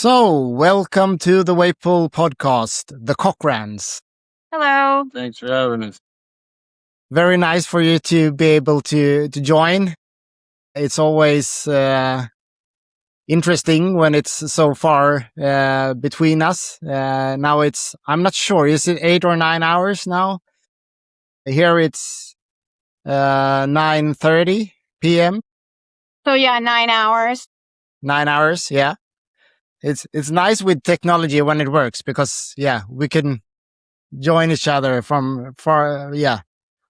So, welcome to the Weightpull podcast, the Cochrans. Hello. Thanks for having us. Very nice for you to be able to join. It's always interesting when it's so far between us. Now I'm not sure, is it 8 or 9 hours now? Here it's 9:30 p.m. So yeah, 9 hours. 9 hours, yeah. It's nice with technology when it works because we can join each other from far,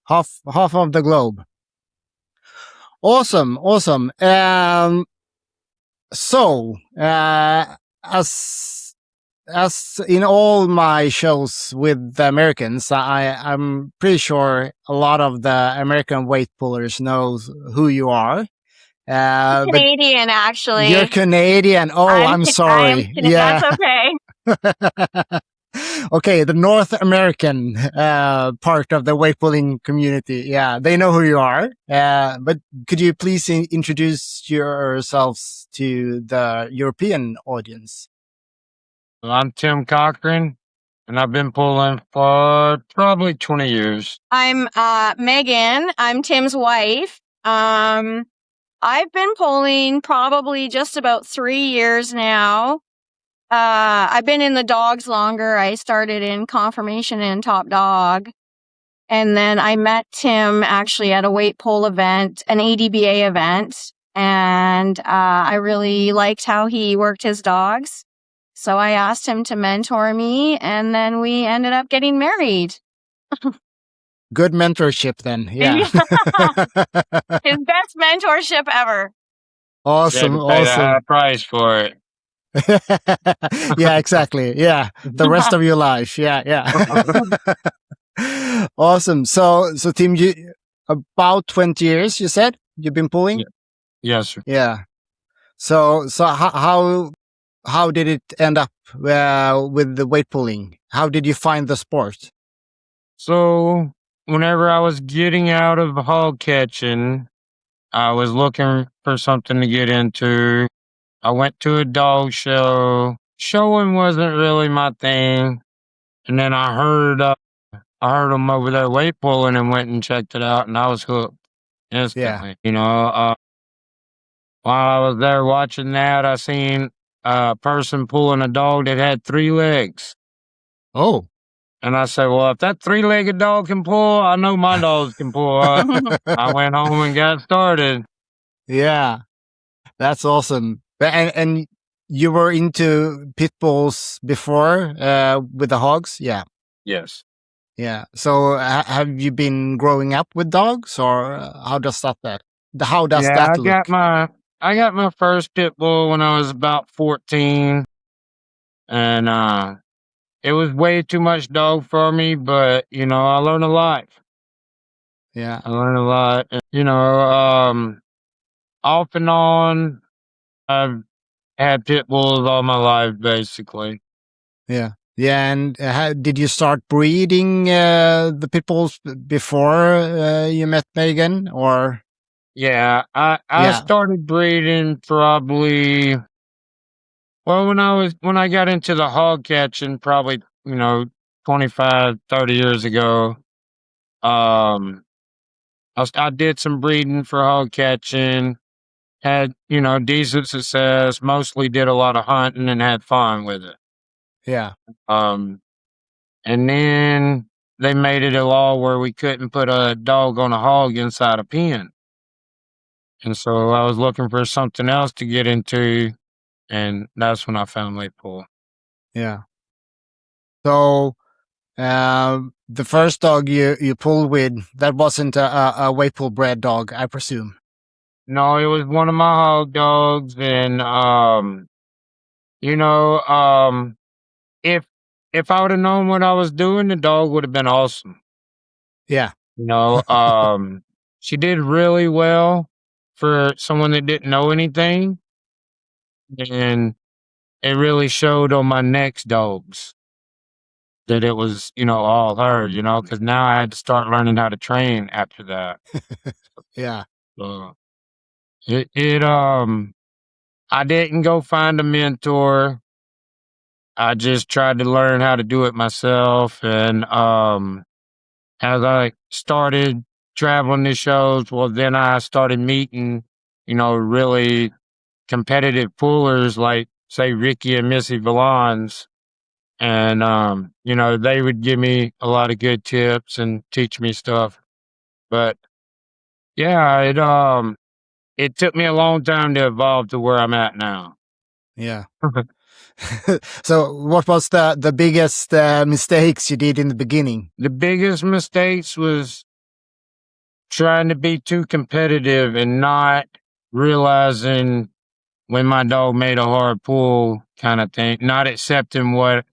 half of the globe. Awesome. So as in all my shows with the Americans, I'm pretty sure a lot of the American weight pullers knows who you are. Canadian, actually. You're Canadian. Oh, I'm sorry. That's okay. Okay, the North American part of the weight pulling community. Yeah, they know who you are. But could you please introduce yourselves to the European audience? Well, I'm Tim Cochran, and I've been pulling for probably 20 years. I'm Megan. I'm Tim's wife. I've been pulling probably just about 3 years now. I've been in the dogs longer. I started in conformation and top dog. And then I met Tim actually at a weight pull event, an ADBA event. And I really liked how he worked his dogs. So I asked him to mentor me, and then we ended up getting married. Good mentorship then. Yeah. His best mentorship ever. Awesome. You had to pay a high price for it. Yeah, exactly. Yeah. The rest of your life. Yeah. Awesome. So Tim, you about 20 years, you said you've been pulling? Yeah. Yes, sir. Yeah. So how did it end up with the weight pulling? How did you find the sport? So whenever I was getting out of hog catching, I was looking for something to get into. I went to a dog show. Showing wasn't really my thing. And then I heard them over there weight pulling and went and checked it out, and I was hooked instantly. While I was there watching that, I seen a person pulling a dog that had 3 legs. Oh. And I said, well, if that 3-legged dog can pull, I know my dogs can pull. I went home and got started. Yeah, that's awesome. And you were into pit bulls before with the hogs? Yeah. Yes. Yeah. So have you been growing up with dogs, or how does that look? I got my first pit bull when I was about 14, and it was way too much dog for me, but I learned a lot. Yeah. I learned a lot. Off and on, I've had pit bulls all my life, basically. Yeah. Yeah. And did you start breeding the pit bulls before you met Megan, or? Yeah, I started breeding probably, well, when I got into the hog catching, probably 25, 30 years ago. I did some breeding for hog catching, had decent success, mostly did a lot of hunting and had fun with it. Yeah. And then they made it a law where we couldn't put a dog on a hog inside a pen. And so I was looking for something else to get into, and that's when I found weightpull. Yeah. So the first dog you pulled with, that wasn't a weightpull bred dog, I presume. No, it was one of my hog dogs, and if I would have known what I was doing, the dog would have been awesome. Yeah. She did really well for someone that didn't know anything, and it really showed on my next dogs that it was, all her, because now I had to start learning how to train after that. Yeah. So I didn't go find a mentor. I just tried to learn how to do it myself. And as I started traveling to shows, well, then I started meeting, really competitive pullers like, say, Ricky and Missy Valons. And, they would give me a lot of good tips and teach me stuff. But yeah, it took me a long time to evolve to where I'm at now. Yeah. So what was the biggest mistakes you did in the beginning? The biggest mistakes was trying to be too competitive and not realizing when my dog made a hard pull kind of thing, not accepting where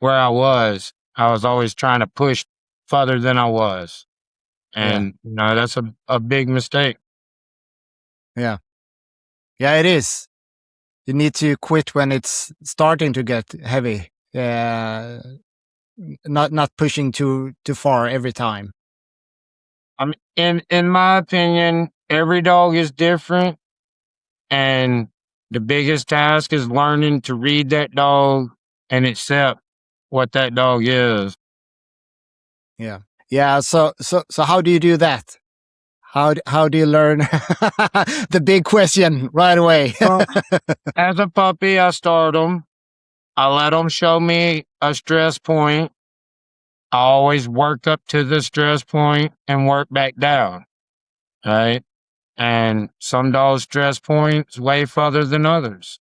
I was. I was always trying to push further than I was. Yeah. And that's a big mistake. Yeah. Yeah, it is. You need to quit when it's starting to get heavy. Not pushing too far every time. I mean, in my opinion, every dog is different, and the biggest task is learning to read that dog and accept what that dog is. Yeah. Yeah. So how do you do that? How do you learn the big question right away? Well, as a puppy, I start them. I let them show me a stress point. I always work up to the stress point and work back down. Right. And some dogs' stress points way further than others.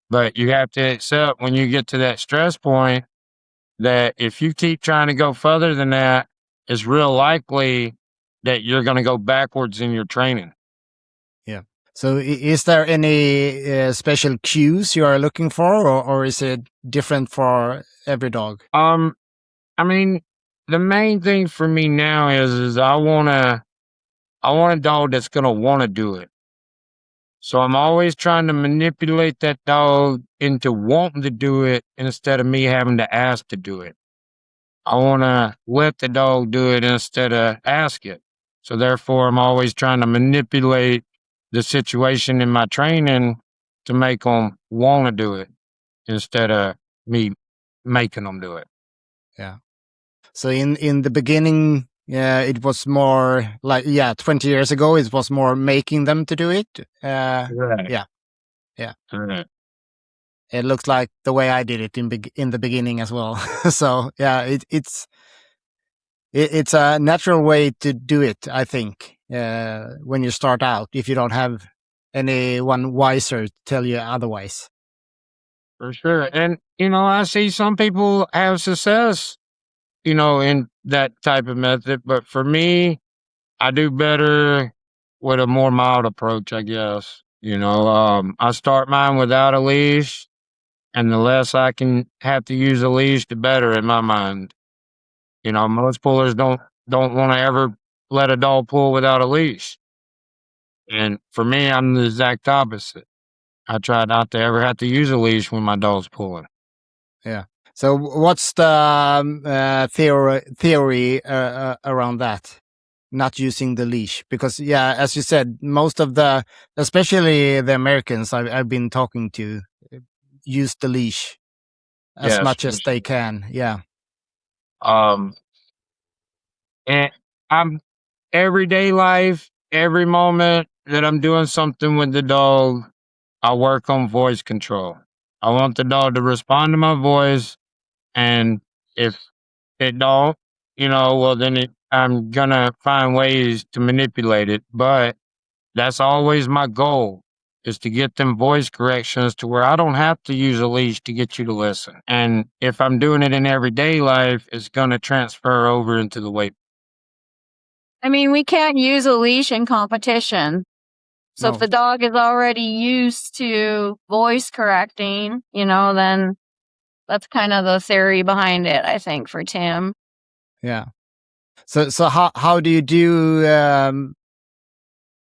But you have to accept when you get to that stress point that if you keep trying to go further than that, it's real likely that you're going to go backwards in your training. Yeah. So is there any special cues you are looking for, or is it different for every dog? I mean, the main thing for me now is I want a dog that's going to want to do it. So I'm always trying to manipulate that dog into wanting to do it instead of me having to ask to do it. I want to let the dog do it instead of ask it. So therefore, I'm always trying to manipulate the situation in my training to make them want to do it instead of me making them do it. Yeah. So in the beginning, yeah, it was more like 20 years ago, it was more making them to do it. Right. Yeah. Yeah. Right. It looks like the way I did it in the beginning as well. So yeah, it's a natural way to do it, I think, when you start out, if you don't have anyone wiser to tell you otherwise. For sure. And, I see some people have success, in that type of method. But for me, I do better with a more mild approach, I guess. I start mine without a leash, and the less I can have to use a leash, the better in my mind. Most pullers don't want to ever let a dog pull without a leash. And for me, I'm the exact opposite. I try not to ever have to use a leash when my dog's pulling. Yeah. So what's the theory around that? Not using the leash, because as you said, most of especially the Americans I've been talking to, use the leash as Yes, much for as they sure. can. Yeah. Um, and I'm everyday life, every moment that I'm doing something with the dog, I work on voice control. I want the dog to respond to my voice, and if it don't, well then I'm gonna find ways to manipulate it. But that's always my goal, is to get them voice corrections to where I don't have to use a leash to get you to listen. And if I'm doing it in everyday life, it's gonna transfer over into the weight. I mean, we can't use a leash in competition. So if No. the dog is already used to voice correcting, then that's kind of the theory behind it, I think, for Tim. Yeah. So how do you do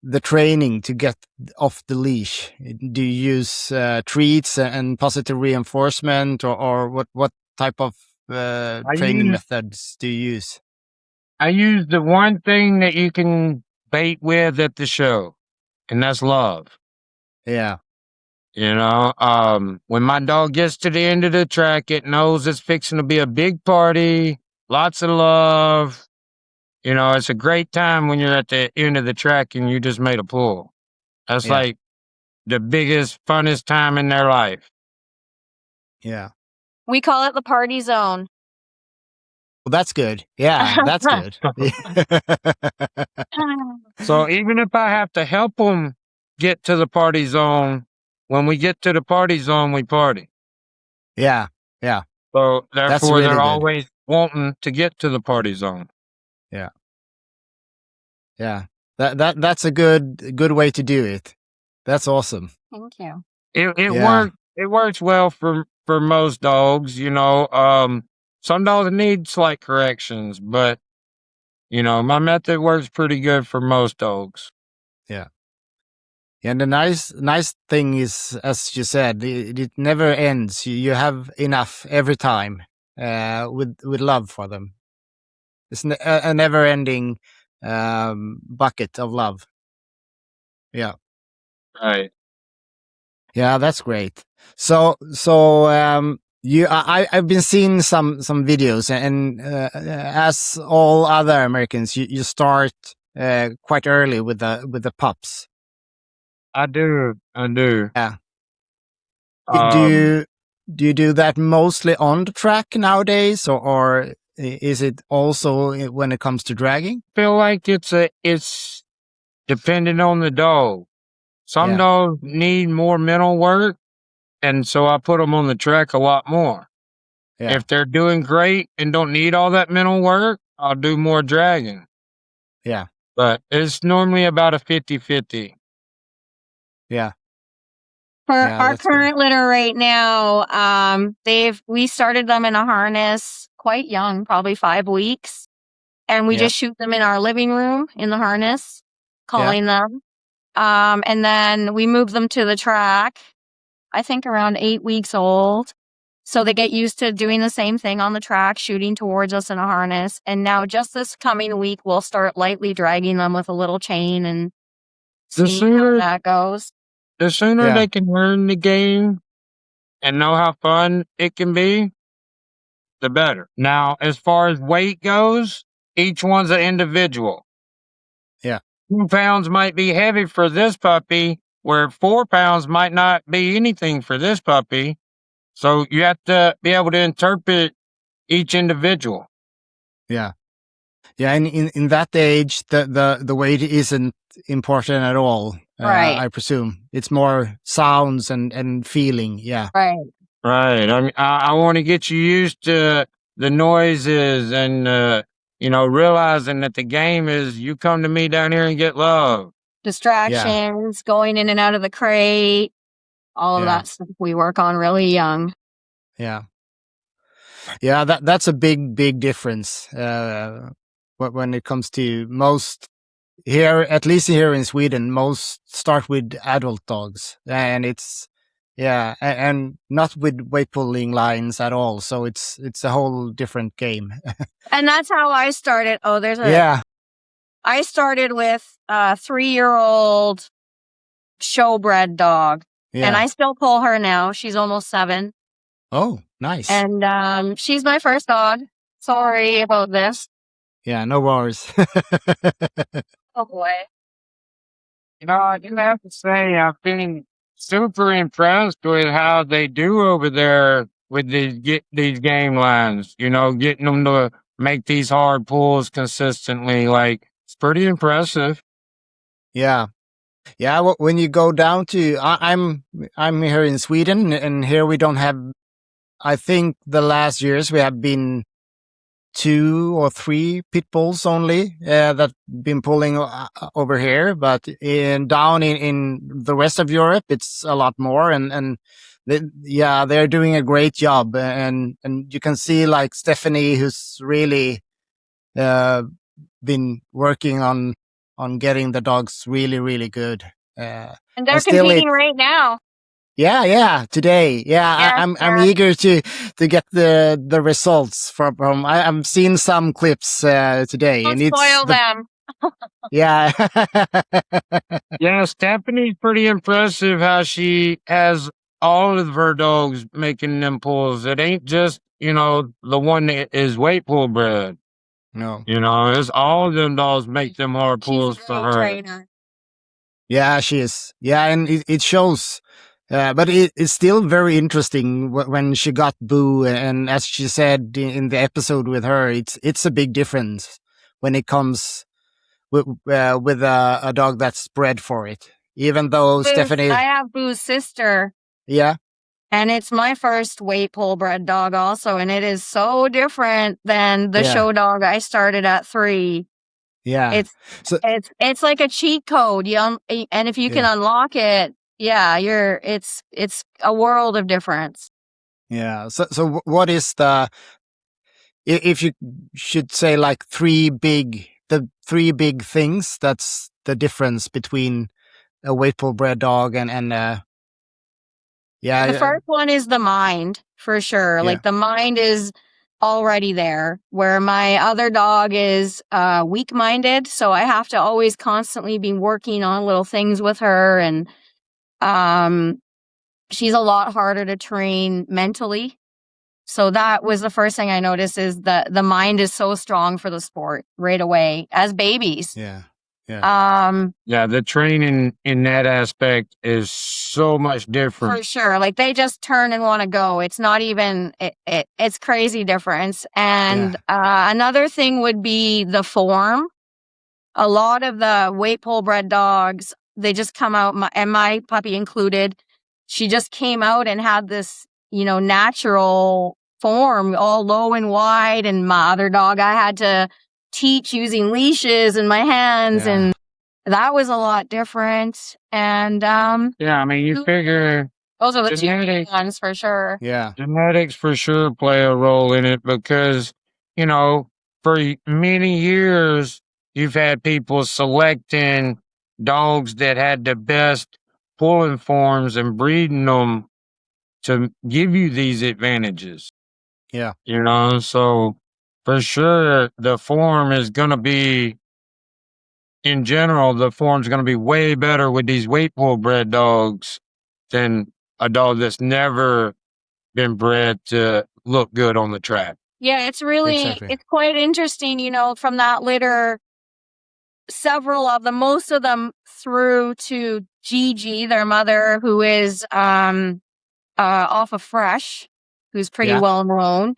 the training to get off the leash? Do you use treats and positive reinforcement, or what type of I training use methods do you use? I use the one thing that you can bait with at the show, and that's love. Yeah. When my dog gets to the end of the track, it knows it's fixing to be a big party, lots of love. It's a great time when you're at the end of the track and you just made a pull. That's Yeah. like the biggest, funnest time in their life. Yeah. We call it the party zone. Well, that's good. Yeah, that's good. So even if I have to help them get to the party zone, when we get to the party zone, we party. Yeah. Yeah. So That's therefore, really they're good. always wanting to get to the party zone. Yeah. Yeah. That's a good way to do it. That's awesome. Thank you. It works well for most dogs. Some dogs need slight corrections, but my method works pretty good for most dogs. Yeah. And the nice thing is, as you said, it never ends. You have enough every time, with love for them. It's a never ending bucket of love. Yeah. Right. Yeah, that's great. So I've been seeing some videos, and as all other Americans, you start quite early with the pups. I do. Yeah. Um, Do you do that mostly on the track nowadays, or is it also when it comes to dragging? feel like it's dependent on the dog. Some Yeah. dogs need more mental work, and so I put them on the track a lot more. Yeah. If they're doing great and don't need all that mental work, I'll do more dragging. Yeah. But it's normally about a 50-50. Yeah. For Yeah, our that's good. current litter right now, we started them in a harness quite young, probably 5 weeks. And we Yeah. just shoot them in our living room in the harness, calling them. And then we move them to the track, I think around 8 weeks old. So they get used to doing the same thing on the track, shooting towards us in a harness. And now just this coming week, we'll start lightly dragging them with a little chain and The seeing how sooner that goes. the sooner Yeah. they can learn the game and know how fun it can be, the better. Now, as far as weight goes, each one's an individual. Yeah. 2 pounds might be heavy for this puppy, where 4 pounds might not be anything for this puppy. So you have to be able to interpret each individual. Yeah. Yeah, and in that age, the weight isn't important at all. Right. I presume it's more sounds and feeling. Yeah. Right. Right. I mean, I want to get you used to the noises and, realizing that the game is you come to me down here and get love. Distractions, going in and out of the crate, all of Yeah. that stuff we work on really young. Yeah. Yeah, that's a big difference when it comes to most here, at least here in Sweden, most start with adult dogs, and it's and not with weight pulling lines at all. So it's a whole different game. And that's how I started. Oh, Yeah. I started with a 3-year-old showbred dog, Yeah. and I still pull her now. She's almost 7. Oh, nice. And she's my first dog. Sorry about this. Yeah, no worries. Oh boy. I do have to say, I've been super impressed with how they do over there with these game lines. Getting them to make these hard pulls consistently. Like, it's pretty impressive. Yeah. Yeah, when you go down to I'm here in Sweden, and here we don't have. I think the last years we have been 2 or 3 pit bulls only that been pulling over here, but down in the rest of Europe it's a lot more, and they're doing a great job, and you can see like Stephanie, who's really been working on getting the dogs really good. And they're and still competing right now. Yeah, today. Yeah, I'm eager to get the results from. I've seen some clips today, Don't and it's spoil them. Yeah. Yeah, Stephanie's pretty impressive how she has all of her dogs making them pulls. It ain't just, the one that is weight pull bred. No. It's all of them dogs make them hard She's a pulls for great her. trainer. Yeah, she is. Yeah, and it shows. But it's still very interesting when she got Boo, and as she said in the episode with her, it's a big difference when it comes with a dog that's bred for it. Even though Stephanie, I have Boo's sister, yeah, and it's my first weight pull bred dog also, and it is so different than the Yeah. show dog I started at 3. yeah, So- It's like a cheat code. And if you can unlock it, yeah, it's a world of difference. yeah. So what is if you should say like the three big things that's the difference between a weight pull bred dog and The first one is the mind, for sure. Yeah. Like the mind is already there, where my other dog is weak-minded, so I have to always constantly be working on little things with her, and she's a lot harder to train mentally. So that was the first thing I noticed, is that the mind is so strong for the sport right away as babies. Yeah. Yeah, the training in that aspect is so much different. For sure. Like they just turn and want to go. It's not even, it's crazy difference. And another thing would be the form. A lot of the weight pull bred dogs, they just come out, and my puppy included, she just came out and had this, natural form, all low and wide. And my other dog, I had to teach using leashes in my hands, and that was a lot different. And Yeah, I mean, you figure those are the Genetic- two ones for sure. Yeah. genetics for sure play a role in it because, for many years, you've had people selecting dogs that had the best pulling forms and breeding them to give you these advantages. Yeah. So for sure, the form is going to be, in general, the form's going to be way better with these weight pull bred dogs than a dog that's never been bred to look good on the track. Yeah, it's really, Exactly. it's quite interesting, from that litter, several of them, most of them through to Gigi, their mother, who is off of Fresh, who's pretty Yeah. well known,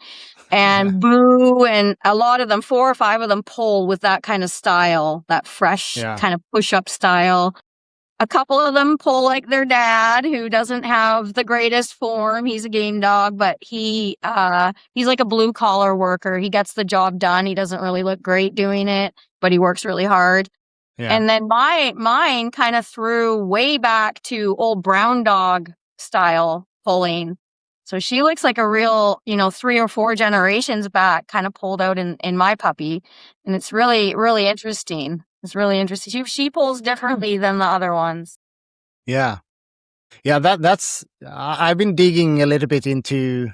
and Boo, and a lot of them, 4 or 5 of them pull with that kind of style, that Fresh kind of push-up style. A couple of them pull like their dad, who doesn't have the greatest form. He's a game dog, but he's like a blue collar worker. He gets the job done. He doesn't really look great doing it, but he works really hard. Yeah. And then mine kind of threw way back to old brown dog style pulling. So she looks like a real, 3 or 4 generations back, kind of pulled out in my puppy. And it's really, really interesting. It's really interesting. She pulls differently than the other ones. Yeah. That's I've been digging a little bit into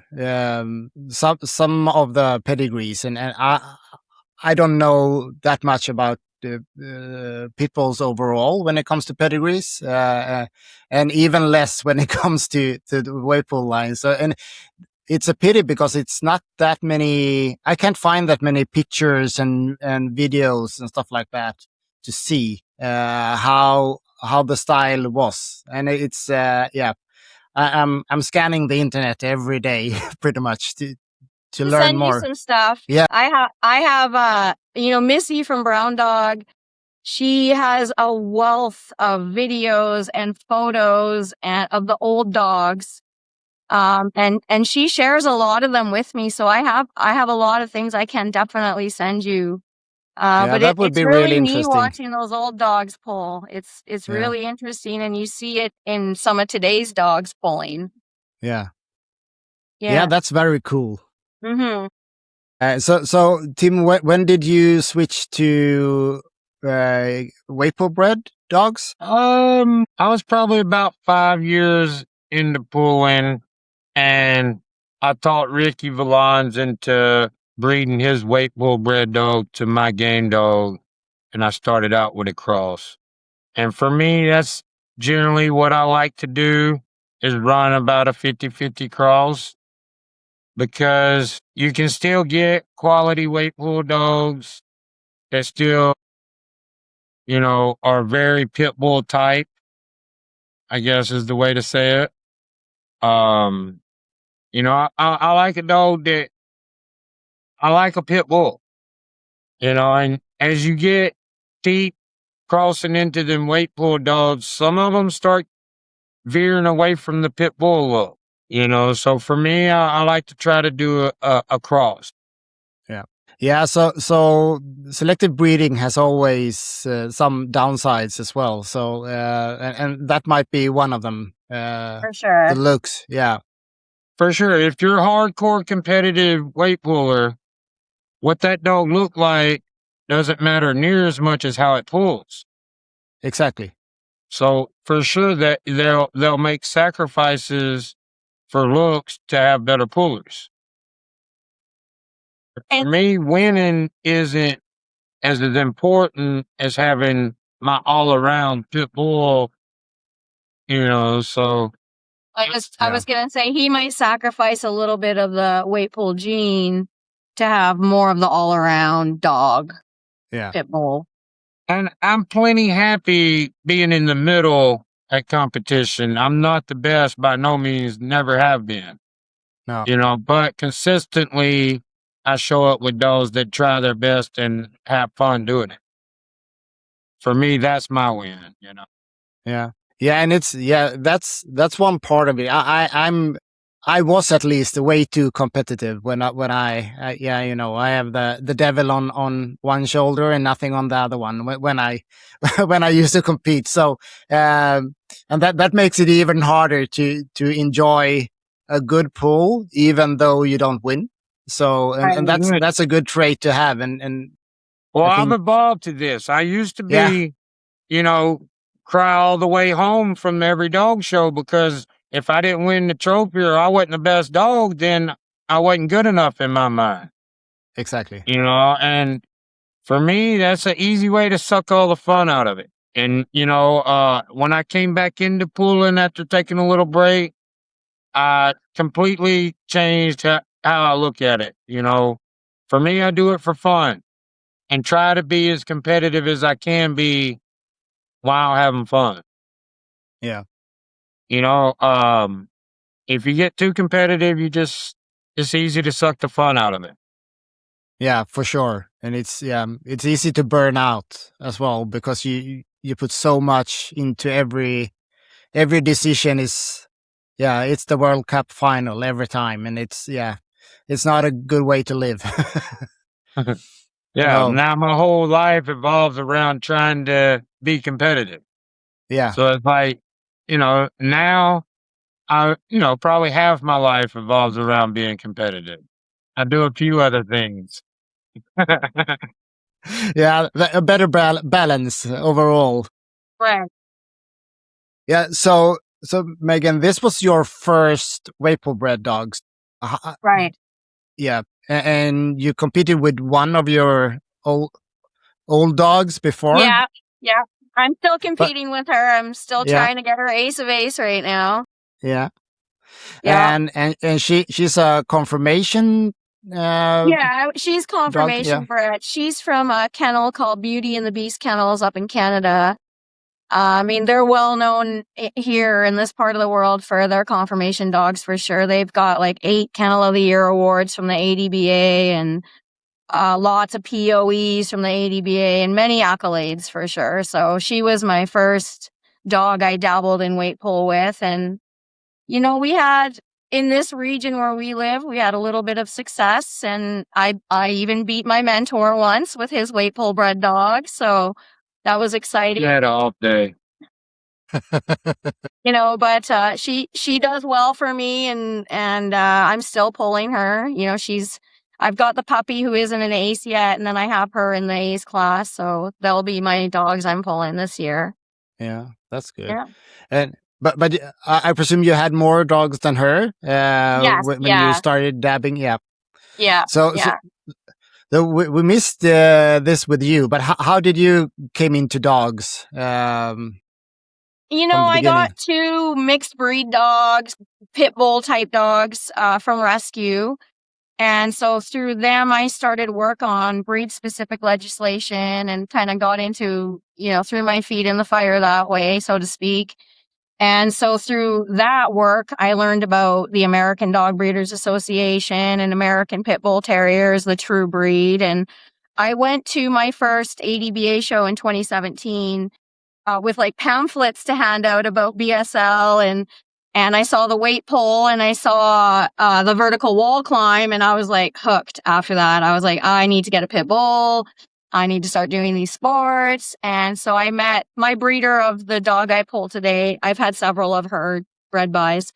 some of the pedigrees, and I don't know that much about pit bulls overall when it comes to pedigrees, and even less when it comes to the weight pull line. So, and it's a pity because it's not that many. I can't find that many pictures and videos and stuff like that to see how the style was. And it's I'm scanning the internet every day pretty much to learn send more. You some stuff. Yeah. I have Missy from Brown Dog. She has a wealth of videos and photos of the old dogs. And she shares a lot of them with me. So I have a lot of things I can definitely send you. But that would it's be really really neat interesting. watching those old dogs pull. It's really interesting, and you see it in some of today's dogs pulling. Yeah, Yeah. that's very cool. Mm-hmm. So Tim, when did you switch to weight pull bred dogs? I was probably about 5 years into pulling, and I taught Ricky Valons into breeding his weight pull bred dog to my game dog. and I started out with a cross. And for me, that's generally what I like to do is run about a 50-50 cross, because you can still get quality weight pull dogs that still, are very pit bull type, I guess is the way to say it. Um, I like a dog that I like a pit bull, and as you get deep crossing into them weight pull dogs, some of them start veering away from the pit bull look, So for me, I like to try to do a cross. Yeah. Yeah. So selective breeding has always some downsides as well. So, and that might be one of them. For sure. The looks. Yeah. For sure. If you're a hardcore competitive weight puller, what that dog look like doesn't matter near as much as how it pulls. Exactly. So for sure that they'll make sacrifices for looks to have better pullers. For me, winning isn't as important as having my all around pit bull, so I was gonna say he might sacrifice a little bit of the weight pull gene to have more of the all around dog. Yeah. Pit bull. And I'm plenty happy being in the middle at competition. I'm not the best by no means, never have been. No. But consistently I show up with those that try their best and have fun doing it. For me, that's my win, Yeah. Yeah. And that's one part of it. I was at least way too competitive when I have the devil on one shoulder and nothing on the other one when I when I used to compete. So and that makes it even harder to enjoy a good pull even though you don't win. So and that's a good trait to have. And well, I I've think, evolved to this. I used to yeah, be, cry all the way home from every dog show because if I didn't win the trophy or I wasn't the best dog, then I wasn't good enough in my mind. exactly. And for me, that's an easy way to suck all the fun out of it. And, when I came back into pulling after taking a little break, I completely changed how I look at it. For me, I do it for fun and try to be as competitive as I can be while having fun. Yeah. If you get too competitive, it's easy to suck the fun out of it. Yeah, for sure. And it's easy to burn out as well because you put so much into every decision it's the World Cup final every time, and it's not a good way to live. Yeah, No. now my whole life evolves around trying to be competitive. Yeah. So it's like, now probably half my life evolves around being competitive. I do a few other things. Yeah, a better balance overall. Right. Yeah, so Megan, this was your first pull-bred dogs. Right. Yeah, and you competed with one of your old dogs before. Yeah. I'm still But competing with her. I'm still yeah, trying to get her ace of ace right now. yeah, Yeah. and she's a confirmation. Yeah, she's Dog. confirmation Yeah. bred. She's from a kennel called Beauty and the Beast Kennels up in Canada. I mean, they're well known here in this part of the world for their confirmation dogs for sure. They've got like 8 Kennel of the Year awards from the ADBA and lots of POEs from the ADBA and many accolades for sure. So she was my first dog I dabbled in weight pull with. And, we had in this region where we live, we had a little bit of success. And I even beat my mentor once with his weight pull bred dog. So that was exciting. You had an off day. But she does well for me and I'm still pulling her. I've got the puppy who isn't an ace yet, and then I have her in the ace class, so they'll be my dogs I'm pulling this year. Yeah, that's good. Yeah. And but I presume you had more dogs than her Yes. when Yeah. you started dabbing. Yeah. Yeah. So Yeah. So we missed this with you, but how did you came into dogs from the I got beginning? 2 mixed breed dogs, pit bull type dogs from rescue. And so through them, I started work on breed specific legislation and kind of got into, threw my feet in the fire that way, so to speak. And so through that work, I learned about the American Dog Breeders Association and American Pit Bull Terriers, the true breed. And I went to my first ADBA show in 2017 with like pamphlets to hand out about BSL, and I saw the weight pull and I saw the vertical wall climb, and I was like hooked after that. I was like, I need to get a pit bull. I need to start doing these sports. And so I met my breeder of the dog I pull today. I've had several of her bred bys.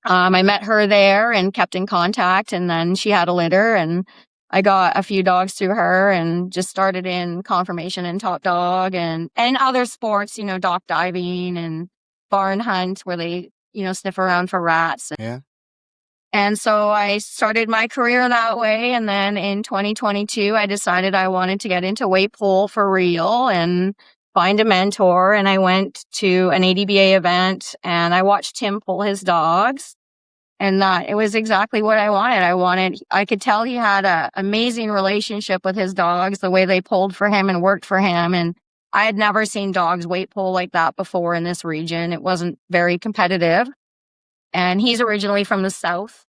I met her there and kept in contact, and then she had a litter, and I got a few dogs through her and just started in conformation and top dog and other sports, dock diving and barn hunt where they, sniff around for rats. Yeah. And so I started my career that way. And then in 2022, I decided I wanted to get into weight pull for real and find a mentor. And I went to an ADBA event and I watched Tim pull his dogs. And that it was exactly what I wanted. I could tell he had an amazing relationship with his dogs, the way they pulled for him and worked for him. And I had never seen dogs weight pull like that before in this region. It wasn't very competitive. And he's originally from the South,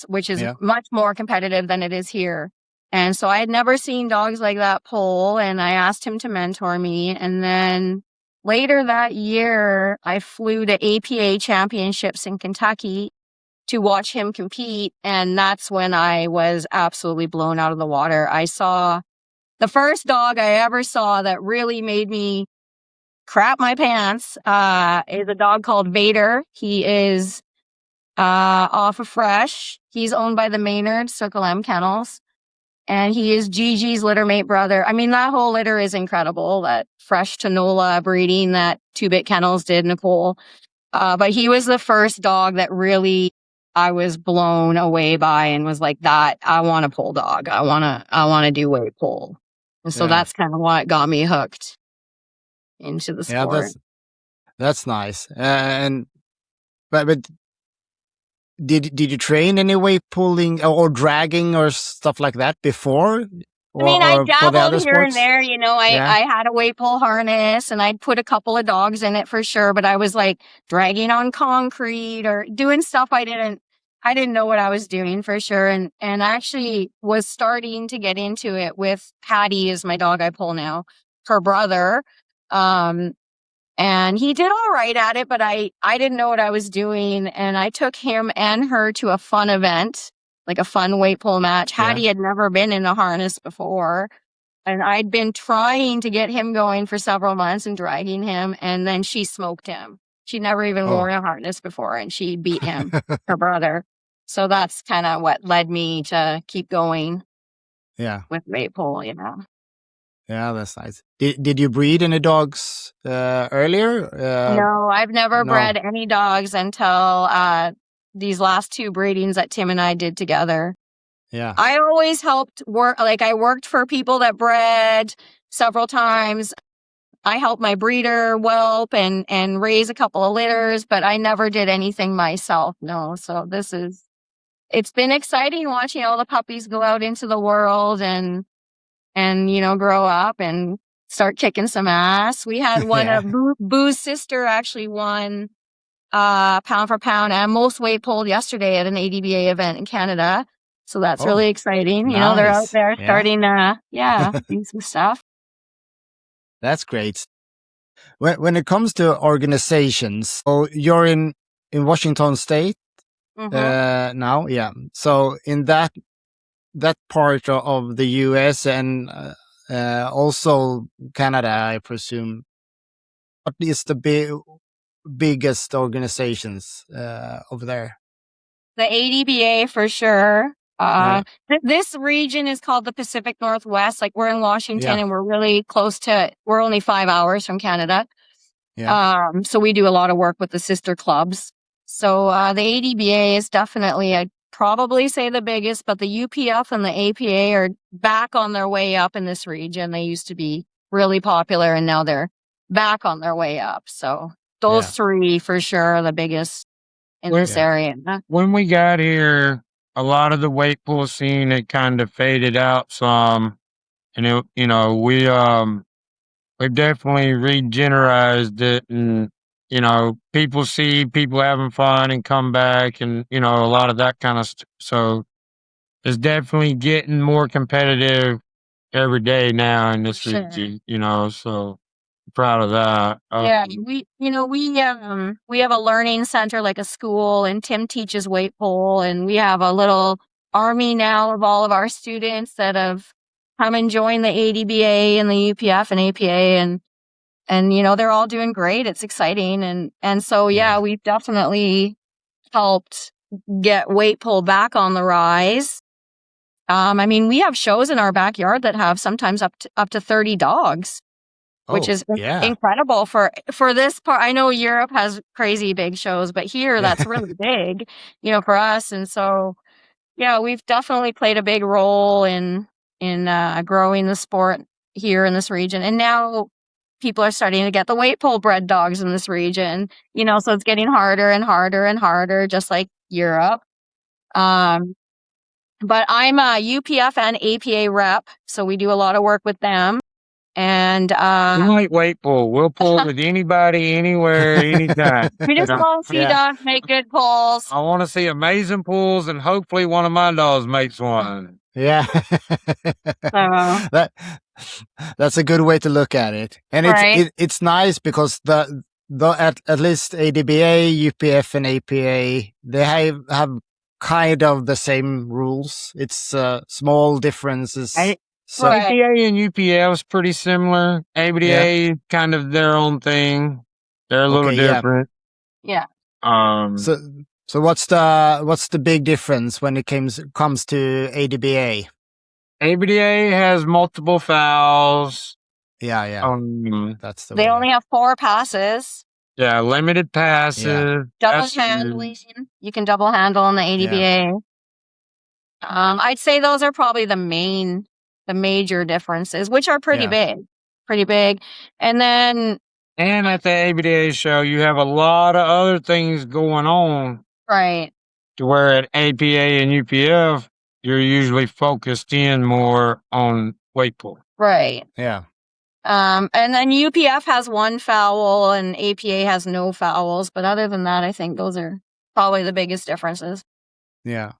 which is much more competitive than it is here. And so I had never seen dogs like that pull, and I asked him to mentor me. And then later that year, I flew to APA championships in Kentucky to watch him compete. And that's when I was absolutely blown out of the water. I saw the first dog I ever saw that really made me crap my pants is a dog called Vader. He is off of Fresh. He's owned by the Maynard Circle M Kennels. And he is Gigi's littermate brother. I mean, that whole litter is incredible. That Fresh to NOLA breeding that 2-Bit Kennels did, Nicole. But he was the first dog that really I was blown away by and was like, that I want a pull dog. I want to do weight pull. And so that's kind of what got me hooked into the sport. Yeah, that's nice. But did you train any weight pulling or dragging or stuff like that before? I mean, I dabbled here and there, I had a weight pull harness and I'd put a couple of dogs in it for sure, but I was like dragging on concrete or doing stuff I didn't know what I was doing for sure. And actually was starting to get into it with Hattie is my dog I pull now, her brother. And he did all right at it, but I didn't know what I was doing. And I took him and her to a fun event, like a fun weight pull match. Hattie had never been in a harness before. And I'd been trying to get him going for several months and dragging him. And then she smoked him. She never even worn a harness before, and she beat him, her brother. So that's kind of what led me to keep going with weight pull, Yeah, that's nice. Did you breed any dogs earlier? No, I've never bred any dogs until these last 2 breedings that Tim and I did together. Yeah. I always helped work, like I worked for people that bred several times. I helped my breeder whelp and raise a couple of litters, but I never did anything myself. No. So it's been exciting watching all the puppies go out into the world and grow up and start kicking some ass. We had one of Boo's sister actually won pound for pound and most weight pulled yesterday at an ADBA event in Canada. So that's really exciting. Nice. They're out there starting do some stuff. That's great. When it comes to organizations, so you're in Washington State now, So in that part of the US and also Canada, I presume, what is the biggest organizations over there? The ADBA for sure. This region is called the Pacific Northwest. Like we're in Washington and we're really close we're only 5 hours from Canada. So we do a lot of work with the sister clubs. So the ADBA is definitely a probably say the biggest, but the UPF and the APA are back on their way up in this region. They used to be really popular and now they're back on their way up. So those three for sure are the biggest in this area. When we got here, a lot of the weight pull scene had kind of faded out some, and we've definitely regenerized it, and people see people having fun and come back, and a lot of that kind of stuff. So it's definitely getting more competitive every day now in this region. So proud of that. We have a learning center, like a school, and Tim teaches weight pull, and we have a little army now of all of our students that have come and joined the ADBA and the UPF and APA, and they're all doing great. It's exciting, and so we've definitely helped get weight pull back on the rise. We have shows in our backyard that have sometimes up to 30 dogs. Which is incredible for this part. I know Europe has crazy big shows, but here that's really big, for us. And so, we've definitely played a big role in growing the sport here in this region. And now people are starting to get the weight pull bred dogs in this region, so it's getting harder and harder and harder, just like Europe. But I'm a UPF and APA rep, so we do a lot of work with them. And we like weight pull. We'll pull with anybody, anywhere, anytime. We just want to see dogs make good pulls. I want to see amazing pulls, and hopefully one of my dogs makes one. Yeah. That's a good way to look at it. And it's nice because the at least ADBA, UPF, and APA, they have kind of the same rules. It's small differences. So APA and UPL is pretty similar. ABDA kind of their own thing. They're a little different. Yeah. So what's the big difference when it comes to ADBA? ABDA has multiple fouls. Yeah. That's the way. They only have 4 passes. Yeah, limited passes. Yeah. Double handling. You can double handle in the ADBA. Yeah. I'd say those are probably the major differences, which are pretty big. And then at the ABDA show, you have a lot of other things going on. Right. To where at APA and UPF, you're usually focused in more on weight pull. Right. Yeah. And then UPF has 1 foul and APA has no fouls. But other than that, I think those are probably the biggest differences. Yeah.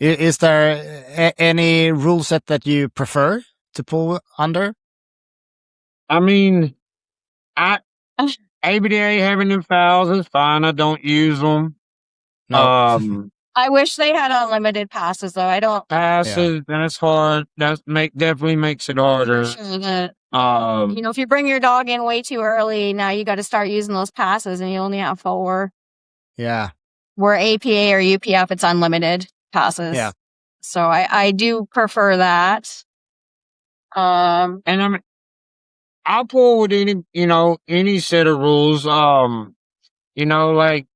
Is there any rule set that you prefer to pull under? ABDA having them fouls is fine. I don't use them. No. I wish they had unlimited passes, though. I don't. Passes, that's hard. Definitely makes it harder. Sure that, if you bring your dog in way too early, now you got to start using those passes, and you only have 4. Yeah. Where APA or UPF, it's unlimited passes. Yeah. So I do prefer that. And I'll pull with any set of rules. Like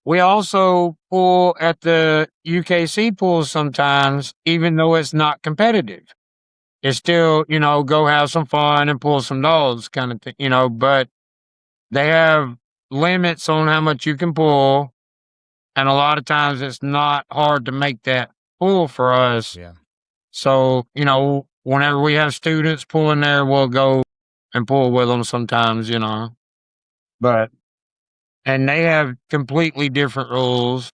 we also pull at the UKC pools sometimes, even though it's not competitive. It's still, go have some fun and pull some dogs kind of thing, but they have limits on how much you can pull. And a lot of times it's not hard to make that pull for us. Yeah. So, whenever we have students pulling there, we'll go and pull with them sometimes, But, and they have completely different rules.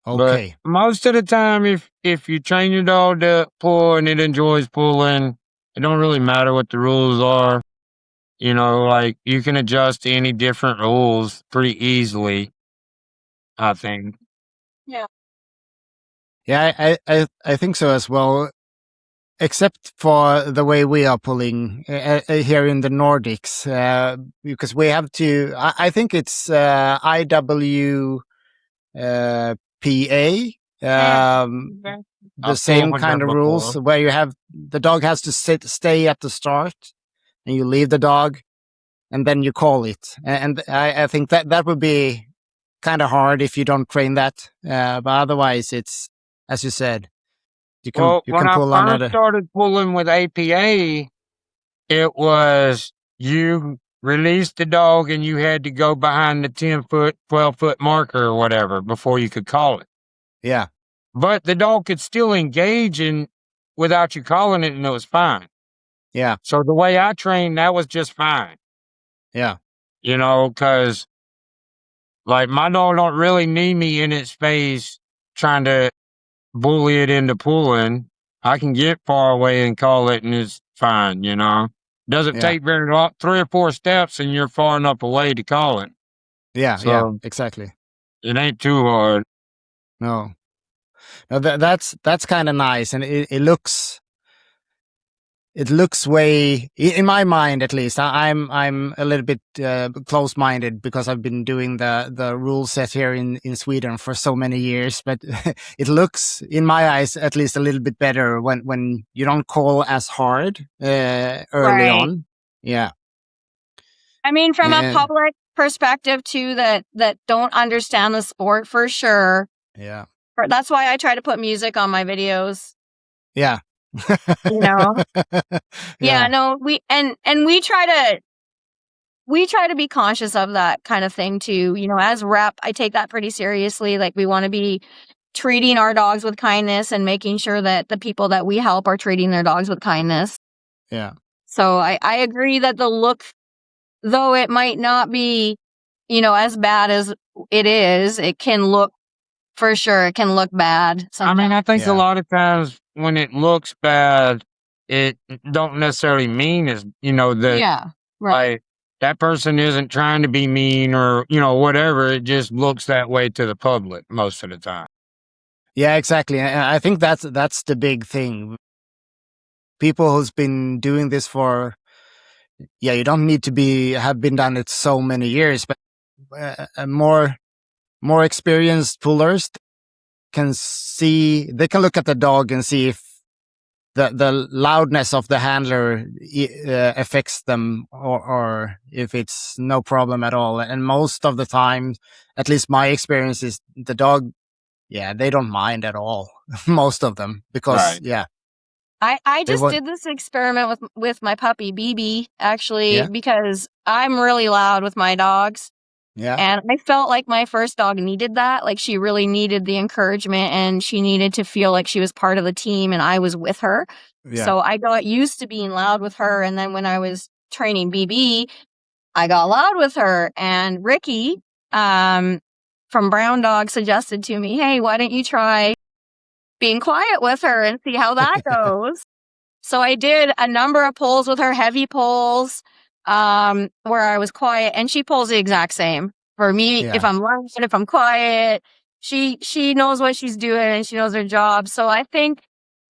Okay. But most of the time, if you train your dog to pull and it enjoys pulling, it don't really matter what the rules are. Like you can adjust to any different rules pretty easily, I think. Yeah. Yeah, I think so as well. Except for the way we are pulling here in the Nordics, because we have to. I think it's IWPA, the same kind of rules where you have the dog has to stay at the start, and you leave the dog, and then you call it. And I think that would be kind of hard if you don't train that. But otherwise, it's as you said. You Well, you when can I pull on first other. started pulling with APA, it was you released the dog and you had to go behind the 10-foot, 12-foot marker or whatever before you could call it. Yeah, But the dog could still engage in without you calling it, and it was fine. yeah, So the way I trained, that was just fine. yeah, Because like my dog don't really need me in its face trying to bully it into pulling. I can get far away and call it, and it's fine. Doesn't yeah, take very long, 3 or 4 steps, and you're far enough away to call it. yeah, yeah. So Exactly. it ain't too hard. No, no, that's kind of nice, and it looks way, in my mind at least. I'm a little bit close-minded because I've been doing the rule set here in Sweden for so many years. But it looks, in my eyes, at least a little bit better when you don't call as hard early Right. on. Yeah, I mean, from a and public perspective too, that don't understand the sport for sure. yeah, That's why I try to put music on my videos. yeah, You know. Yeah. yeah, No. We try to be conscious of that kind of thing too. As rep, I take that pretty seriously. Like, we want to be treating our dogs with kindness and making sure that the people that we help are treating their dogs with kindness. yeah, So I agree that the look, though it might not be, as bad as it is, it can look, for sure, it can look bad I mean, sometimes. I think a yeah, lot of times when it looks bad, it don't necessarily mean that Yeah. Right. like that person isn't trying to be mean or whatever. It just looks that way to the public most of the time. yeah. Exactly. And I think that's the big thing. People who's been doing this for, yeah, you don't need to have been done it so many years, but more experienced pullers they can look at the dog and see if the loudness of the handler affects them, or if it's no problem at all. And most of the time, at least my experience is, the dog, yeah, they don't mind at all. Most of them, because Right. yeah, I they just want, did this experiment with my puppy BB, actually, yeah, because I'm really loud with my dogs. yeah, And I felt like my first dog needed that. Like, she really needed the encouragement, and she needed to feel like she was part of the team and I was with her. yeah, So I got used to being loud with her. And then when I was training BB, I got loud with her. And Ricky, from Brown Dog, suggested to me, hey, why don't you try being quiet with her and see how that goes? So I did a number of pulls with her, heavy pulls, where I was quiet, and she pulls the exact same. For me, if yeah, I'm loud, if I'm quiet, she knows what she's doing and she knows her job. So I think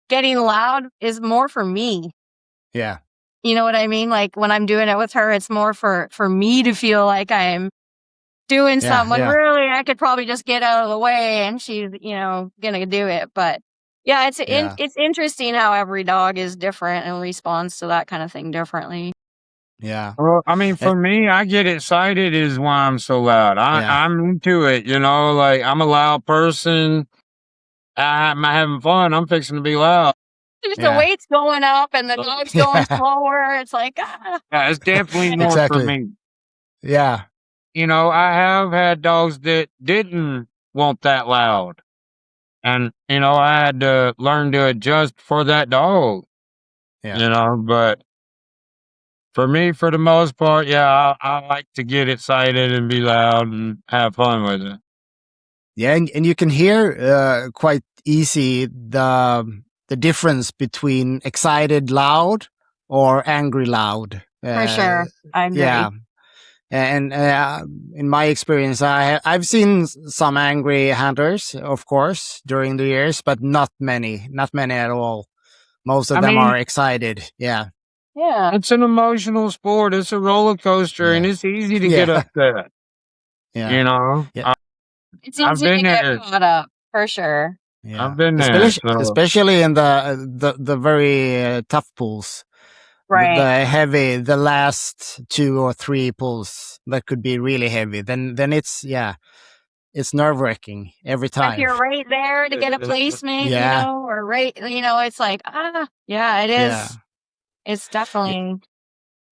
getting loud is more for me. yeah, You know what I mean? Like, when I'm doing it with her, it's more for me to feel like I'm doing yeah, something. yeah, Really, I could probably just get out of the way and she's, gonna do it. But yeah, yeah, it's interesting how every dog is different and responds to that kind of thing differently. yeah, Well, I mean, for me, I get excited is why I'm so loud. yeah, I'm into it, like I'm a loud person. I'm having fun. I'm fixing to be loud. Just the yeah, weight's going up and the dog's going yeah, slower. It's like, ah. Yeah, it's definitely more for exactly, me. yeah, I have had dogs that didn't want that loud. And, I had to learn to adjust for that dog, yeah. but for me, for the most part, yeah, I like to get excited and be loud and have fun with it. Yeah, and you can hear quite easy the difference between excited loud or angry loud. For sure. I agree. Yeah, and in my experience, I've seen some angry handlers, of course, during the years, but not many at all. Most of I them mean, are excited. Yeah, Yeah. it's an emotional sport. It's a roller coaster, and yeah, it's easy to get yeah, upset. yeah, yeah, It's I've easy been to get there. caught up, for sure. yeah. I've been there. Especially So, especially in the very tough pools. Right. The last 2 or 3 pulls that could be really heavy. Then it's, yeah. it's nerve-wracking every If time. you're right there to get a placement, Yeah. or right, it's like, yeah, it is. Yeah. It's definitely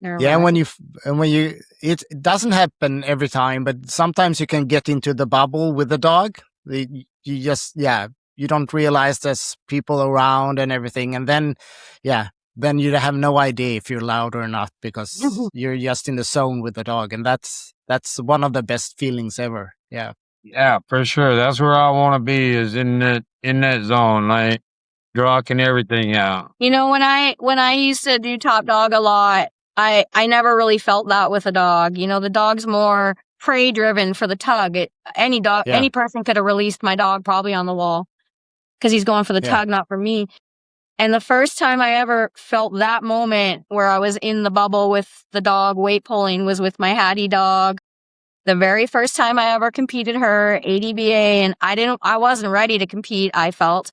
Yeah, and nerve-wracking. it doesn't happen every time, but sometimes you can get into the bubble with the dog. You just, you don't realize there's people around and everything. And then you have no idea if you're loud or not because you're just in the zone with the dog. And that's one of the best feelings ever. Yeah. Yeah, for sure. That's where I want to be, is in that zone, like rocking everything out. When I used to do top dog a lot, I never really felt that with a dog. The dog's more prey driven for the tug. Any person could have released my dog probably on the wall because he's going for the tug, not for me. And the first time I ever felt that moment where I was in the bubble with the dog weight pulling was with my Hattie dog. The very first time I ever competed her, ADBA, and I wasn't ready to compete, I felt.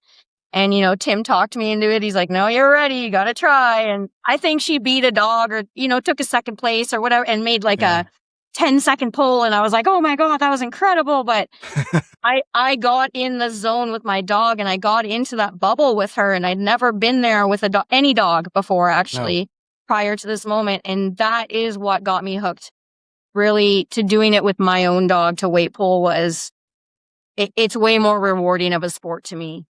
And, Tim talked me into it. He's like, no, you're ready. You got to try. And I think she beat a dog or, took a second place or whatever and made like a 10-second pull. And I was like, oh my God, that was incredible. But I got in the zone with my dog and I got into that bubble with her. And I'd never been there with any dog before, actually, prior to this moment. And that is what got me hooked really to doing it with my own dog to weight pull. Was it's way more rewarding of a sport to me.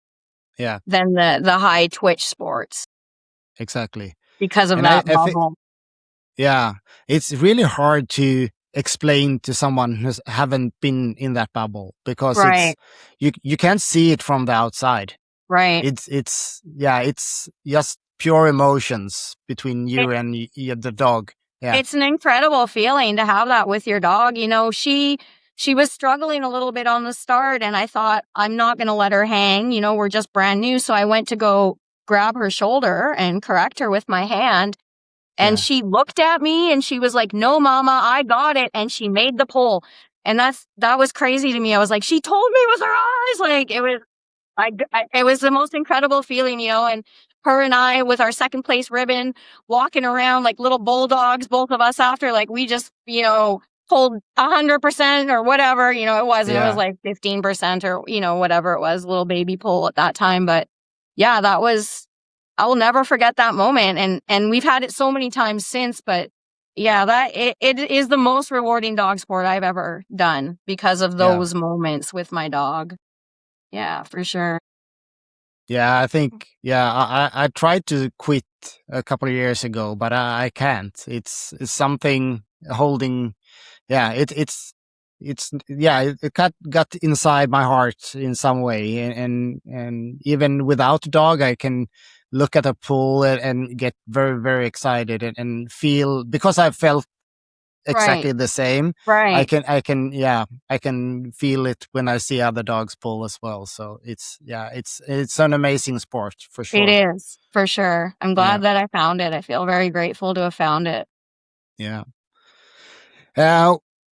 Yeah. Than the high twitch sports. Exactly. Because of that bubble. It's really hard to explain to someone who haven't been in that bubble because you can't see it from the outside. Right. It's just pure emotions between you and the dog. Yeah. It's an incredible feeling to have that with your dog. She was struggling a little bit on the start and I thought, I'm not going to let her hang. We're just brand new. So I went to go grab her shoulder and correct her with my hand. And she looked at me and she was like, no, mama, I got it. And she made the pull. And that was crazy to me. I was like, she told me with her eyes. Like it was the most incredible feeling, and her and I with our second place ribbon walking around like little bulldogs, both of us after, like we just, pulled 100% or whatever, it wasn't, it was like 15% or, whatever it was, little baby pull at that time. But yeah, I will never forget that moment. And we've had it so many times since, but yeah, it is the most rewarding dog sport I've ever done because of those moments with my dog. Yeah, for sure. Yeah, I think, I tried to quit a couple of years ago, but I can't. It's something holding, it got inside my heart in some way. And even without a dog, I can look at a pool and get very, very excited and feel, because I felt exactly the same. Right. I can feel it when I see other dogs pull as well. So it's an amazing sport for sure. It is for sure. I'm glad that I found it. I feel very grateful to have found it. Yeah.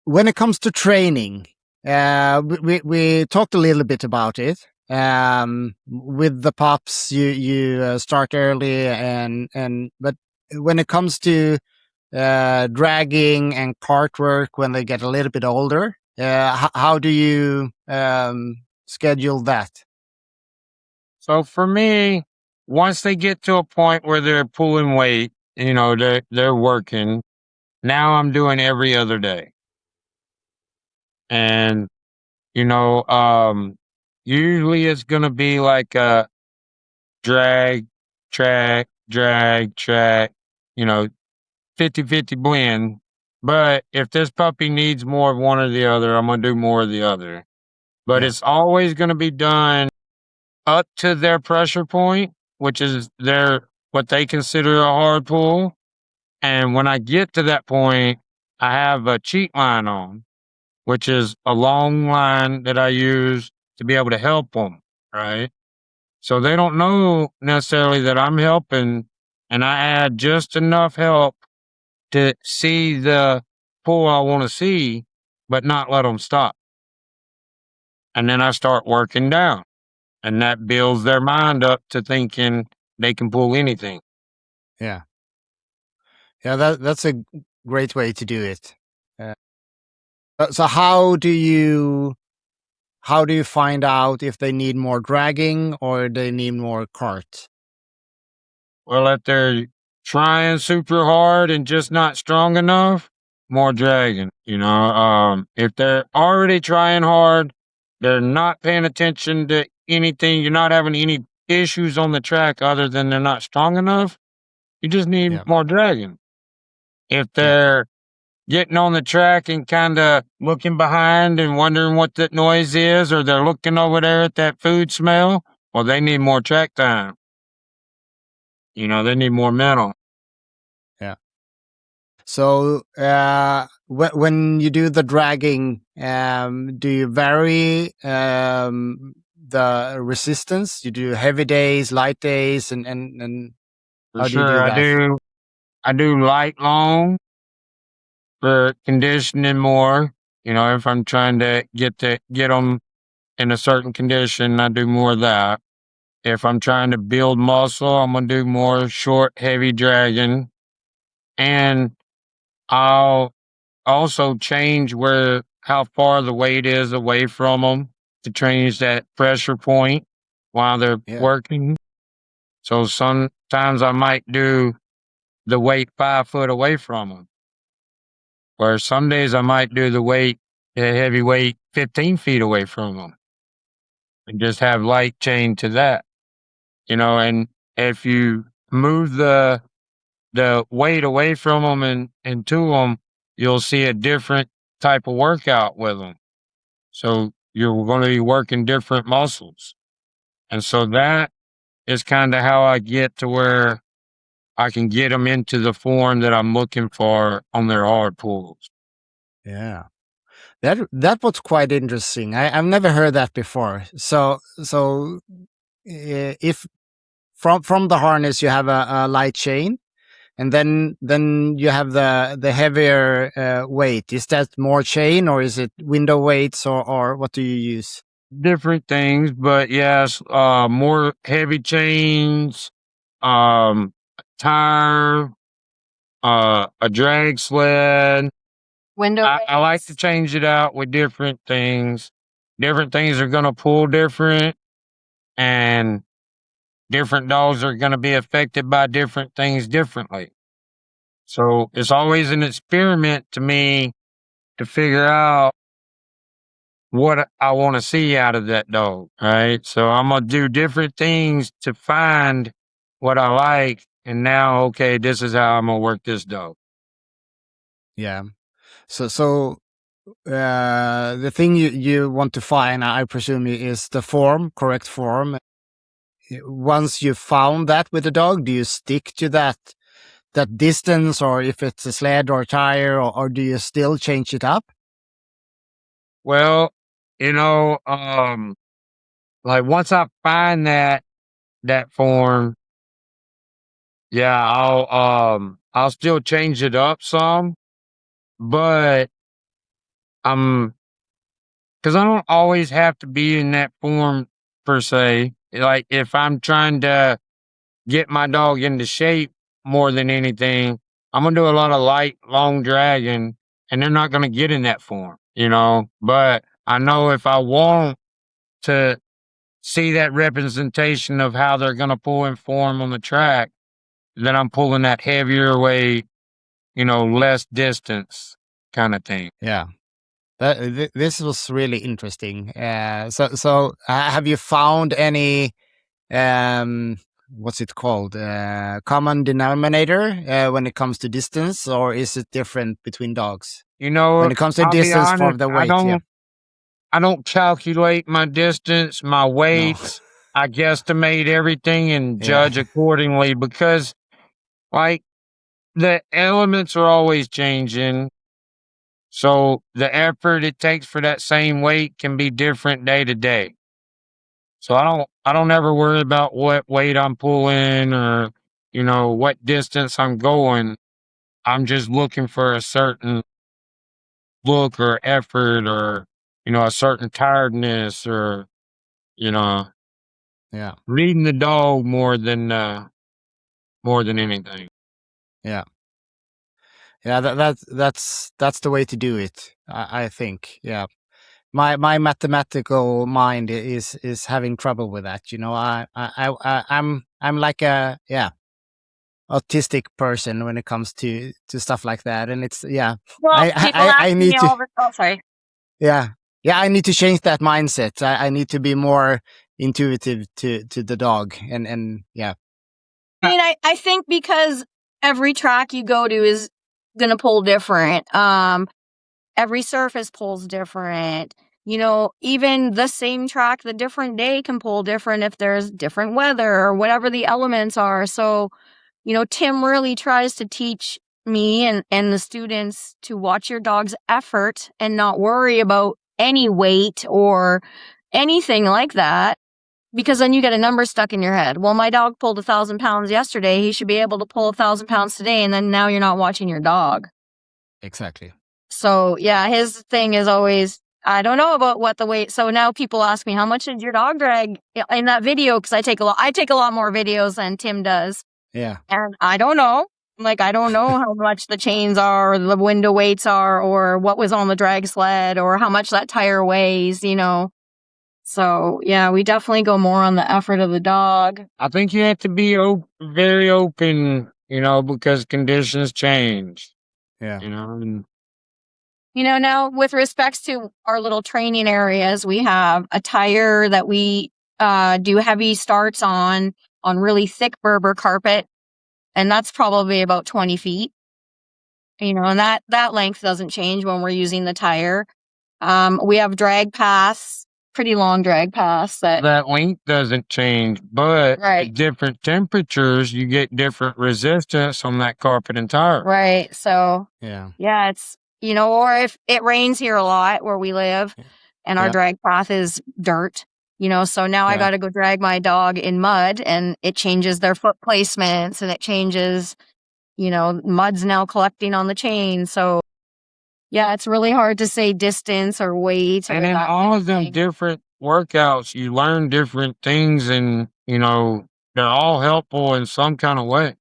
When it comes to training, we talked a little bit about it. With the pups, you start early but when it comes to dragging and cart work when they get a little bit older, how do you schedule that? So for me, once they get to a point where they're pulling weight, they're working. Now I'm doing every other day. And, usually it's going to be like a drag, track, 50-50 blend. But if this puppy needs more of one or the other, I'm going to do more of the other. But it's always going to be done up to their pressure point, which is what they consider a hard pull. And when I get to that point, I have a cheat line on, which is a long line that I use to be able to help them, right? So they don't know necessarily that I'm helping, and I add just enough help to see the pull I want to see, but not let them stop. And then I start working down, and that builds their mind up to thinking they can pull anything. Yeah. Yeah, that's a great way to do it. So how do you how do you find out if they need more dragging or they need more cart? Well, if they're trying super hard and just not strong enough, more dragging. If they're already trying hard, they're not paying attention to anything, you're not having any issues on the track other than they're not strong enough, you just need Yeah. more dragging. If Yeah. they're getting on the track and kind of looking behind and wondering what that noise is, or they're looking over there at that food smell, well, they need more track time. They need more mental. Yeah. So when you do the dragging, do you vary the resistance? You do heavy days, light days, and For how do you do sure, that? I do light long for conditioning more. If I'm trying to get them in a certain condition, I do more of that. If I'm trying to build muscle, I'm gonna do more short, heavy dragging, and I'll also change how far the weight is away from them to change that pressure point while they're Yeah. working. So sometimes I might do the weight 5 foot away from them, where some days I might do the heavy weight 15 feet away from them, and just have light chain to that. And if you move the weight away from them and to them, you'll see a different type of workout with them. So you're going to be working different muscles. And so that is kind of how I get to where I can get them into the form that I'm looking for on their hard pulls. Yeah. That was quite interesting. I've never heard that before. So if from the harness you have a light chain, and then you have the heavier weight. Is that more chain, or is it window weights, or what do you use? Different things, but yes, more heavy chains, tire, a drag sled. Window I like to weights. change it out with different things. Different things are going to pull different, and different dogs are going to be affected by different things differently. So it's always an experiment to me to figure out what I want to see out of that dog, right? So I'm going to do different things to find what I like. And now, okay, this is how I'm going to work this dog. Yeah. So the thing you want to find, I presume, is the correct form. Once you found that with the dog, do you stick to that distance, or if it's a sled or tire, or do you still change it up? Well, you know, like once I find that form, yeah, I'll still change it up some, but I'm because I don't always have to be in that form per se. Like if I'm trying to get my dog into shape more than anything, I'm gonna do a lot of light, long dragging, and they're not gonna get in that form. But I know if I want to see that representation of how they're gonna pull in form on the track, then I'm pulling that heavier weight, less distance kind of thing. Yeah. This was really interesting. Have you found any what's it called, common denominator when it comes to distance, or is it different between dogs when it comes to I'll be distance for honest, the I weight? Yeah. don't I don't calculate my distance, my No. weights. I guesstimate everything and Yeah. judge accordingly because, like, the elements are always changing. So the effort it takes for that same weight can be different day to day. So I don't ever worry about what weight I'm pulling or, what distance I'm going. I'm just looking for a certain look or effort or, a certain tiredness or, you know, Yeah. reading the dog more than anything. Yeah. Yeah. That's the way to do it. I think. Yeah. my mathematical mind is having trouble with that. I'm like a autistic person when it comes to stuff like that, and it's Well, people ask I me need to all the. Oh, sorry. yeah I need to change that mindset. I need to be more intuitive to the dog, and yeah. I mean, I think because every track you go to is going to pull different. Every surface pulls different. Even the same track, the different day can pull different if there's different weather or whatever the elements are. So, Tim really tries to teach me and the students to watch your dog's effort and not worry about any weight or anything like that. Because then you get a number stuck in your head. Well, my dog pulled 1,000 pounds yesterday. He should be able to pull 1,000 pounds today. And then now you're not watching your dog. Exactly. So yeah, his thing is always, I don't know about what the weight. So now people ask me, how much did your dog drag in that video? Because I take a lot more videos than Tim does. Yeah. And I don't know. Like, I don't know how much the chains are or the window weights are or what was on the drag sled or how much that tire weighs, So, yeah, we definitely go more on the effort of the dog. I think you have to be very open, because conditions change. Yeah. And Now with respects to our little training areas, we have a tire that we do heavy starts on really thick Berber carpet. And that's probably about 20 feet. And that length doesn't change when we're using the tire. We have drag paths, pretty long drag paths that length doesn't change, but Right. at different temperatures, you get different resistance on that carpet and tire. Right. So Yeah. it's, or if it rains here a lot where we live and our Yeah. drag path is dirt, so now I Yeah. got to go drag my dog in mud and it changes their foot placements and it changes, mud's now collecting on the chain. So yeah, it's really hard to say distance or weight. And in all of them different workouts, you learn different things and, they're all helpful in some kind of way.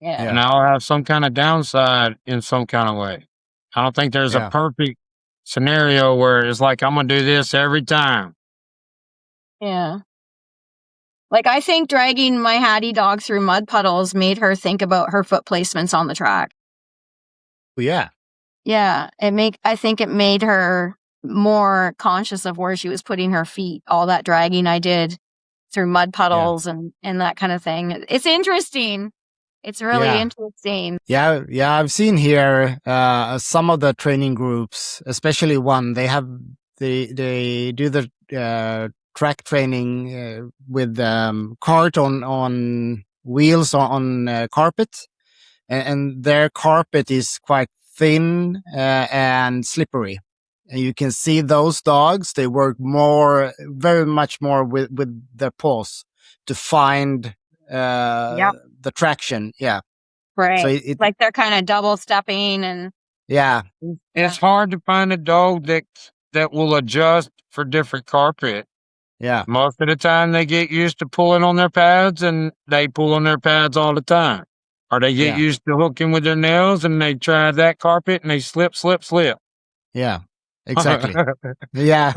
Yeah. And they all have some kind of downside in some kind of way. I don't think there's Yeah. a perfect scenario where it's like, I'm going to do this every time. Yeah. Like, I think dragging my Hattie dog through mud puddles made her think about her foot placements on the track. Yeah. Yeah. I think it made her more conscious of where she was putting her feet. All that dragging I did through mud puddles and that kind of thing. It's interesting. It's really interesting. Yeah. I've seen here some of the training groups, especially one. They do the track training with cart on wheels on carpet, and their carpet is quite thin and slippery. And you can see those dogs, they work very much more with their paws to find the traction. Yeah. Right. So like they're kind of double stepping and. Yeah. It's hard to find a dog that will adjust for different carpet. Yeah. Most of the time they get used to pulling on their pads and they pull on their pads all the time. Or they get used to hooking with their nails and they try that carpet and they slip. Yeah. Exactly. Yeah.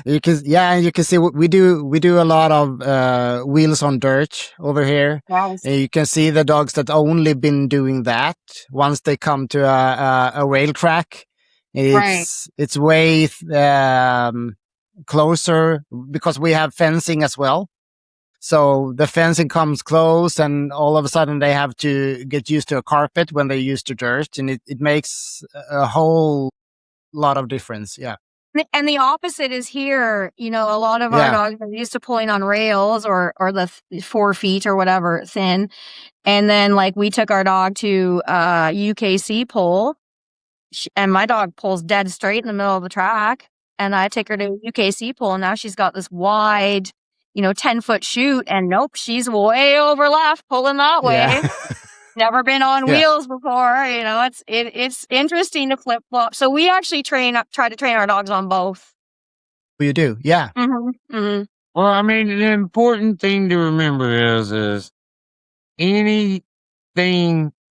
You can see we do a lot of wheels on dirt over here. Yes. And you can see the dogs that only been doing that. Once they come to a rail track, it's way closer because we have fencing as well. So the fencing comes close and all of a sudden they have to get used to a carpet when they're used to dirt, and it makes a whole lot of difference. Yeah. And the opposite is here. A lot of our dogs are used to pulling on rails or the 4 feet or whatever thin. And then like we took our dog to UKC pull and my dog pulls dead straight in the middle of the track. And I take her to UKC pull and now she's got this wide, 10-foot chute and nope, she's way over left pulling that way. Yeah. Never been on wheels before. It's interesting to flip flop. So we actually try to train our dogs on both. You do, yeah. Mm-hmm. Mm-hmm. Well, I mean, the important thing to remember is anything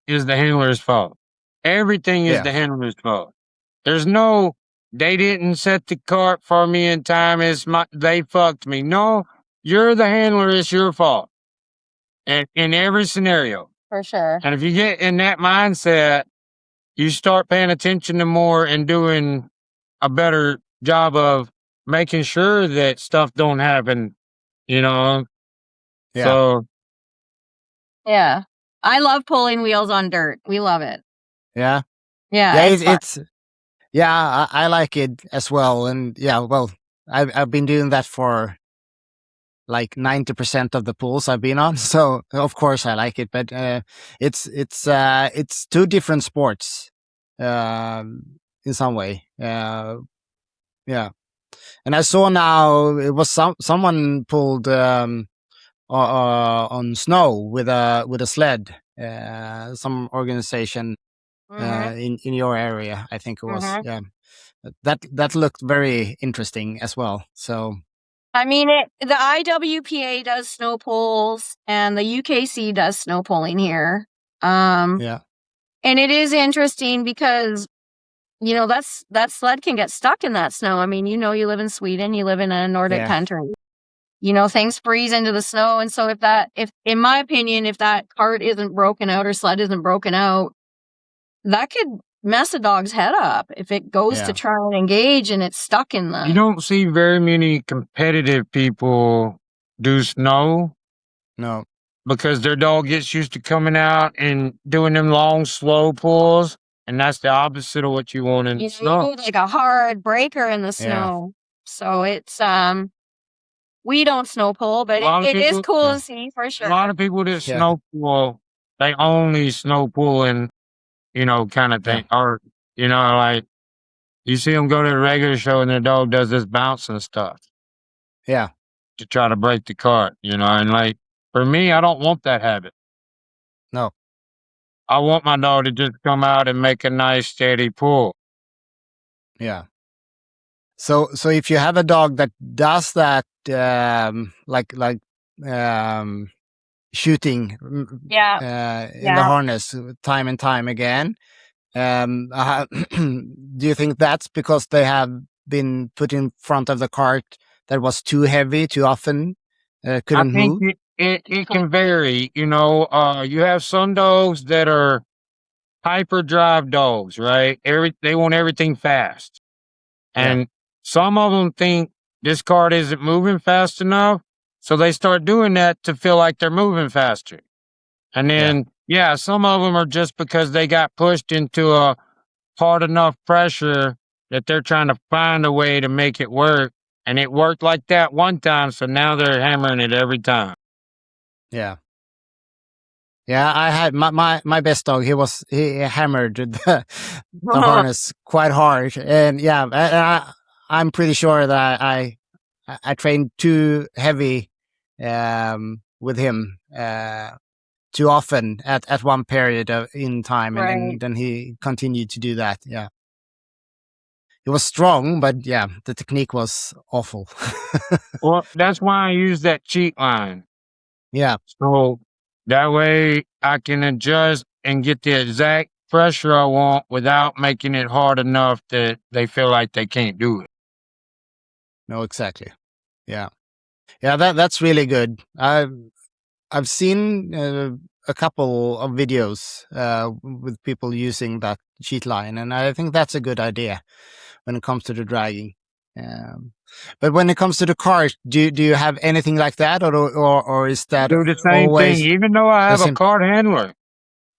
is the handler's fault. Everything is the handler's fault. There's no they didn't set the cart for me in time. They fucked me. No, you're the handler. It's your fault. And in every scenario. For sure. And if you get in that mindset, you start paying attention to more and doing a better job of making sure that stuff don't happen, you know? Yeah. So, Yeah. I love pulling wheels on dirt. We love it. Yeah. Yeah. Yeah, it's fun. it's yeah, I like it as well. And yeah, well, I've been doing that for like 90% of the pools I've been on. So of course I like it, but it's two different sports in some way. Yeah. And I saw now it was someone pulled on snow with a sled. Some organization in your area, I think it was. Yeah, that looked very interesting as well. So I mean, the IWPA does snow pulls and the UKC does snow pulling here. yeah, And it is interesting because, you know, that sled can get stuck in that snow. I mean, you know, you live in Sweden, you live in a Nordic Yeah. country. You know, things freeze into the snow. And so if in my opinion, if that cart isn't broken out or sled isn't broken out, that could mess a dog's head up if it goes Yeah. to try and engage and it's stuck in you the. don't see very many competitive people do snow no, because their dog gets used to coming out and doing them long, slow pulls. And that's the opposite of what you want in You know, snow. you go like a hard breaker in the snow. So it's we don't snow pull, but A lot of it is people- cool Yeah. to see for A sure. lot of people that Yeah. snow pull, they only snow pulling, you know, kind of thing. Or, you know, like you see them go to a regular show and their dog does this bouncing stuff yeah, to try to break the cart, you know. And like for me, I don't want that habit. no, I want my dog to just come out and make a nice steady pull. yeah. So if you have a dog that does that, like shooting, Yeah. in the harness time and time again, do you think that's because they have been put in front of the cart that was too heavy too often, couldn't I think move? it can vary, you know. You have some dogs that are hyperdrive dogs, right? They want everything fast. Yeah. And some of them think this cart isn't moving fast enough. So they start doing that to feel like they're moving faster. And then, some of them are just because they got pushed into a hard enough pressure that they're trying to find a way to make it work. And it worked like that one time. So now they're hammering it every time. Yeah. Yeah, I had my best dog. He hammered the harness quite hard, and I'm pretty sure that I trained too heavy with him too often at one period in time, and Right. then he continued to do that. Yeah, he was strong, but yeah, the technique was awful. Well, that's why I use that cheat line. Yeah, So that way I can adjust and get the exact pressure I want without making it hard enough that they feel like they can't do it. no, exactly. Yeah, that's really good. I've seen a couple of videos with people using that cheat line, and I think that's a good idea when it comes to the dragging. But when it comes to the cart, do you have anything like that, or is that Do the same always thing. Even though I have the a same- cart handler,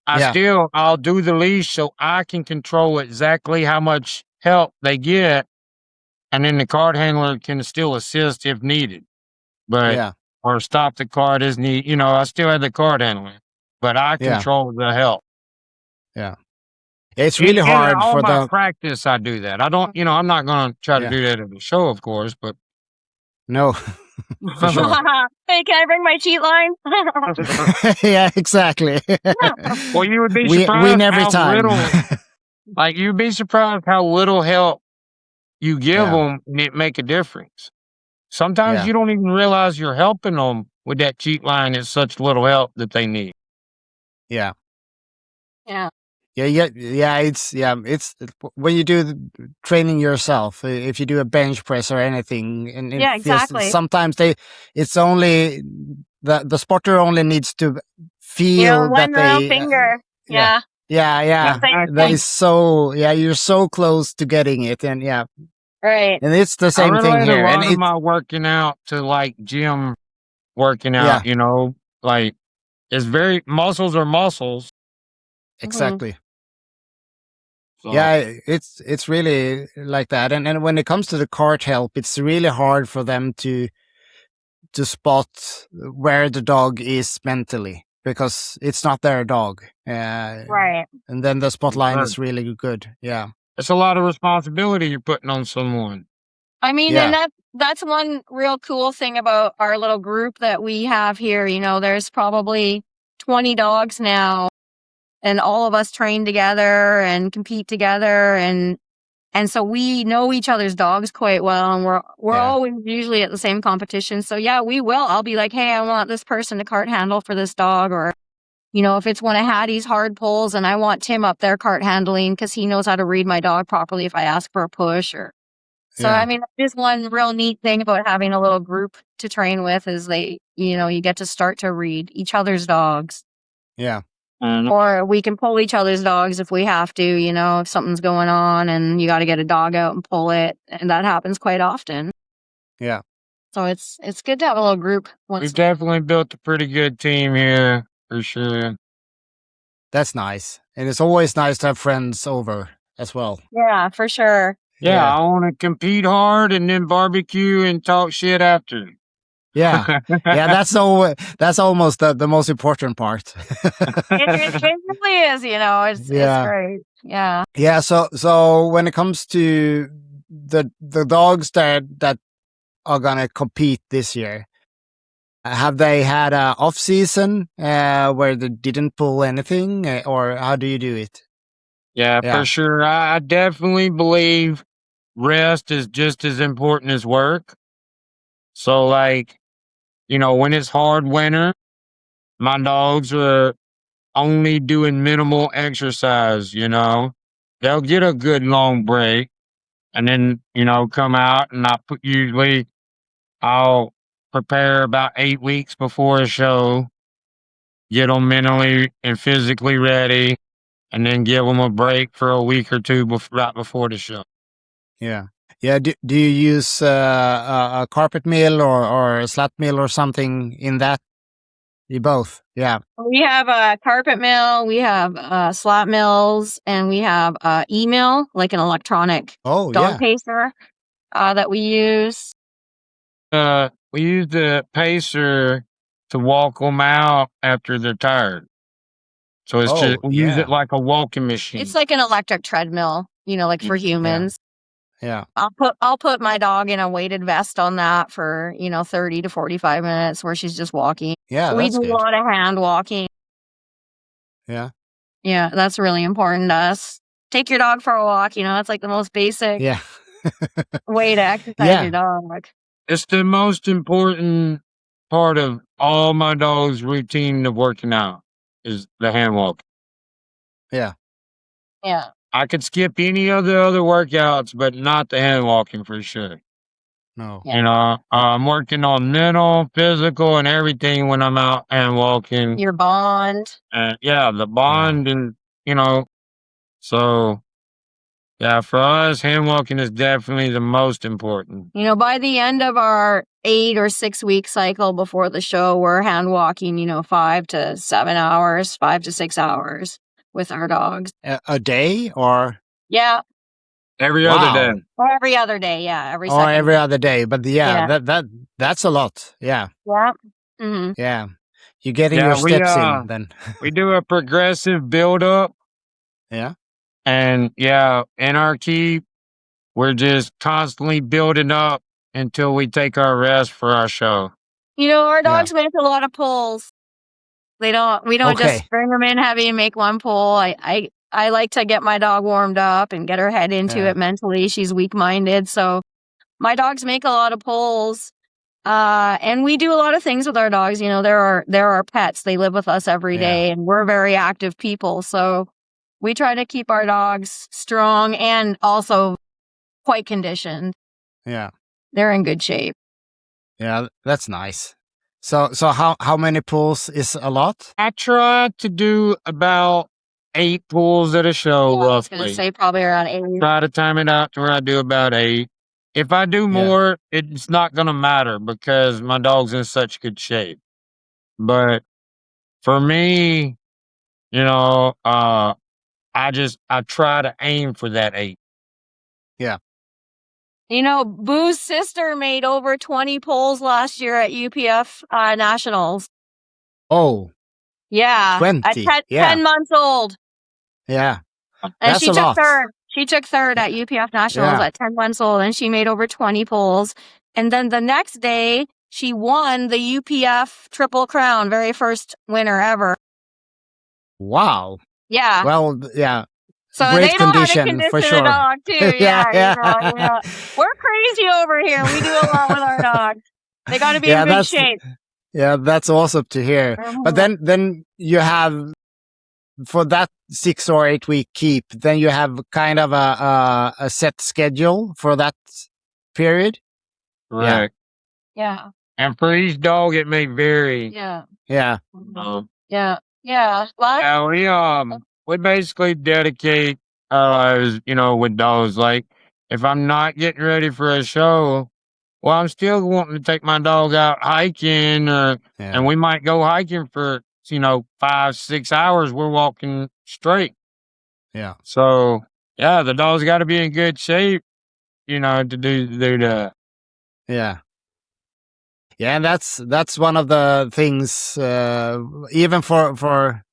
Yeah. I'll do the leash so I can control exactly how much help they get. And then the cart handler can still assist if needed. But Yeah, or stop the cart as need. You know, I still have the cart handler, but I Yeah. control the help. yeah. It's really In hard all for my the practice, I do that. I don't, I'm not going to try to Yeah. do that at the show, of course, but no, for sure. Hey, can I bring my cheat line? Yeah, exactly. well, you would be we surprised win every how time. little, like you'd be surprised how little help you give Yeah. them and it make a difference. Sometimes Yeah. you don't even realize you're helping them with that cheat line. It's such little help that they need. Yeah. Yeah. It's when you do the training yourself. If you do a bench press or anything, and it Yeah, feels exactly. sometimes it's only the spotter only needs to feel one that little they finger. yeah Yeah. yeah Same that thing. is so you're so close to getting it, and Right. and it's the I same thing relate a here, and lot of it's my working out to like gym working yeah out, like it's very muscles are muscles. Mhm. exactly. So Yeah, it's really like that, and when it comes to the cart help, it's really hard for them to spot where the dog is mentally because it's not their dog. Right. And then the spot line uh, is really good. Yeah, it's a lot of responsibility you're putting on someone. I mean, and yeah, that's one real cool thing about our little group that we have here. There's probably 20 dogs now, and all of us train together and compete together, and so we know each other's dogs quite well, and we're yeah, always usually at the same competition. So yeah, we will. I'll be like, hey, I want this person to cart handle for this dog, or if it's one of Hattie's hard pulls, and I want Tim up there cart handling because he knows how to read my dog properly if I ask for a push or. So, I yeah, mean, just one real neat thing about having a little group to train with is you get to start to read each other's dogs, yeah, And or we can pull each other's dogs if we have to, if something's going on and you got to get a dog out and pull it. And that happens quite often. yeah. So it's good to have a little group we've once. definitely built a pretty good team here for sure. That's nice, and it's always nice to have friends over as well. Yeah, for sure. Yeah, Yeah, I want to compete hard and then barbecue and talk shit after. yeah, yeah. That's almost the most important part. It really is, it's Yeah. great. Yeah. Yeah, so when it comes to the dogs that are gonna compete this year, have they had a off season where they didn't pull anything, or how do you do it? Yeah, for Yeah. sure. I definitely believe rest is just as important as work. So, like, when it's hard winter, my dogs are only doing minimal exercise. They'll get a good long break and then, come out and I'll prepare about 8 weeks before a show, get them mentally and physically ready, and then give them a break for a week or two right before the show. Yeah. Yeah. Do you use a carpet mill or a slat mill or something in that? You both. Yeah. We have a carpet mill, we have slot mills, and we have e-mill, like an electronic Oh, dog yeah. pacer that we use. We use the pacer to walk them out after they're tired. So it's just, Oh, we use it yeah. like a walking machine. It's like an electric treadmill, like for Mm. Yeah. humans. Yeah. I'll put my dog in a weighted vest on that for 30 to 45 minutes where she's just walking. Yeah. We That's do a good. lot of hand walking. Yeah. Yeah, that's really important to us. Take your dog for a walk. That's like the most basic Yeah. way to exercise your Yeah. dog. It's the most important part of all my dog's routine of working out is the hand walk. Yeah. Yeah. I could skip any of the other workouts, but not the hand walking for sure. No. Yeah. I'm working on mental, physical, and everything when I'm out hand walking. Your bond. And yeah, the Yeah. bond and, so yeah, for us, hand walking is definitely the most important. By the end of our 8 or 6 week cycle before the show, we're hand walking, 5 to 7 hours, 5 to 6 hours with our dogs. A day or Yeah. Every other day. wow. Or every other day. Yeah. Every Or second. every other day. But yeah, Yeah. that's a lot. Yeah. Yeah. Hmm. Yeah. You're getting Yeah, your steps in then. we do a progressive build up. Yeah. And yeah, in our keep, we're just constantly building up until we take our rest for our show. Our Yeah. dogs make a lot of pulls. We don't just Okay. bring them in heavy and make one pull. I like to get my dog warmed up and get her head into Yeah. it mentally. She's weak minded. So my dogs make a lot of pulls. And we do a lot of things with our dogs. They're our pets. They live with us every Yeah. day, and we're very active people. So We try to keep our dogs strong and also quite conditioned. Yeah. They're in good shape. Yeah, that's nice. So how many pulls is a lot? I try to do about 8 pulls at a show, I was going to roughly. say probably around 8. Try to time it out to where I do about 8. If I do more, it's not going to matter because my dog's in such good shape. But for me, you know, I try to aim for that 8. Yeah. You know, Boo's sister made over 20 pulls last year at UPF Nationals. Oh, Yeah. 20. At 10 months old. Yeah. And That's she a took lot. third. She took third at UPF Nationals at 10 months old, and she made over 20 pulls. And then the next day, she won the UPF Triple Crown, very first winner ever. Wow. Yeah. Well, yeah. So Great they know condition, how to condition for sure. a dog too. Yeah. We're crazy over here. We do a lot with our dogs. They got to be in good shape. Yeah, that's awesome to hear. But then you have, for that 6 or 8 week keep, then you have kind of a set schedule for that period. Right. Yeah. And for each dog, it may vary. Yeah. Yeah. We basically dedicate our lives, with dogs. Like, if I'm not getting ready for a show, well, I'm still wanting to take my dog out hiking, and we might go hiking for 5-6 hours. We're walking straight. Yeah. So the dog's got to be in good shape, to do that. Yeah. Yeah, and that's one of the things, even for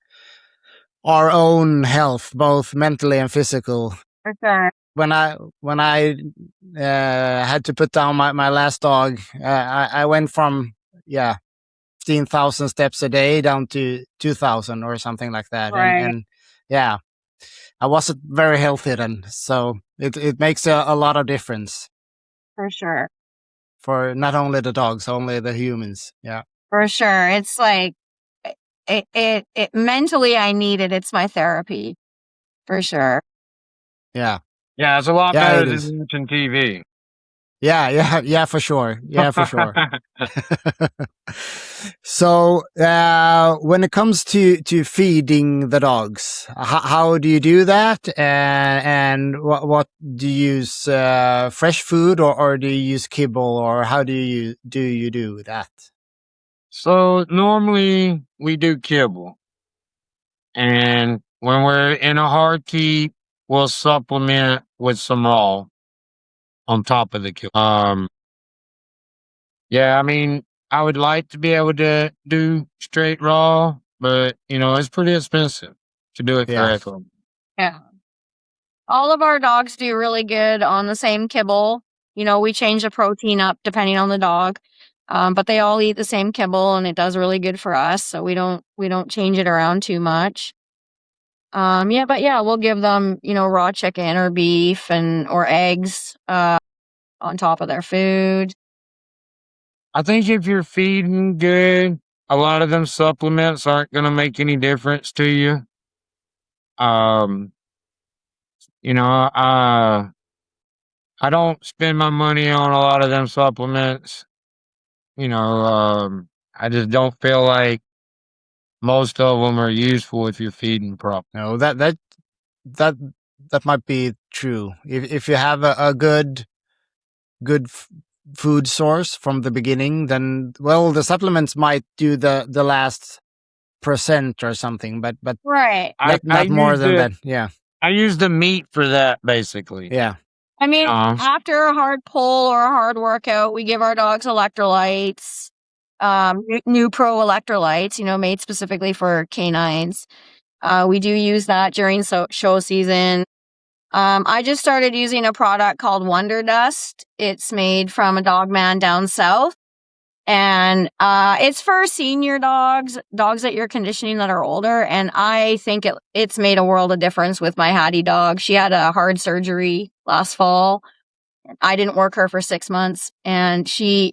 our own health, both mentally and physical. Okay. When I had to put down my last dog, I went from 15,000 steps a day down to 2,000 or something like that, Right. and I wasn't very healthy then, so it makes a lot of difference For sure. for not only the dogs, only the humans. Yeah. For sure. It's like it mentally I need it. It's my therapy. For sure. Yeah. Yeah, it's a lot better than watching TV. Yeah, for sure. Yeah, for sure. So, when it comes to feeding the dogs, how do you do that? And what do you use, fresh food or do you use kibble, or how do you do that? So normally we do kibble, and when we're in a hard keep, we'll supplement with some raw on top of the kibble. I mean, I would like to be able to do straight raw, but it's pretty expensive to do it correctly. Yeah. All of our dogs do really good on the same kibble. We change the protein up depending on the dog. But they all eat the same kibble, and it does really good for us. So we don't change it around too much. We'll give them, raw chicken or beef or eggs, on top of their food. I think if you're feeding good, a lot of them supplements aren't going to make any difference to you. I don't spend my money on a lot of them supplements. I just don't feel like most of them are useful if you're feeding properly. No, that might be true. If you have a good food source from the beginning, then the supplements might do the last % or something, but right, not more than that. Yeah, I use the meat for that, basically. Yeah. I mean, after a hard pull or a hard workout, we give our dogs electrolytes, new pro electrolytes, made specifically for canines. We do use that during show season. I just started using a product called Wonder Dust. It's made from a dog man down south. And it's for senior dogs that you're conditioning that are older. And I think it's made a world of difference with my Hattie dog. She had a hard surgery last fall. I didn't work her for 6 months, and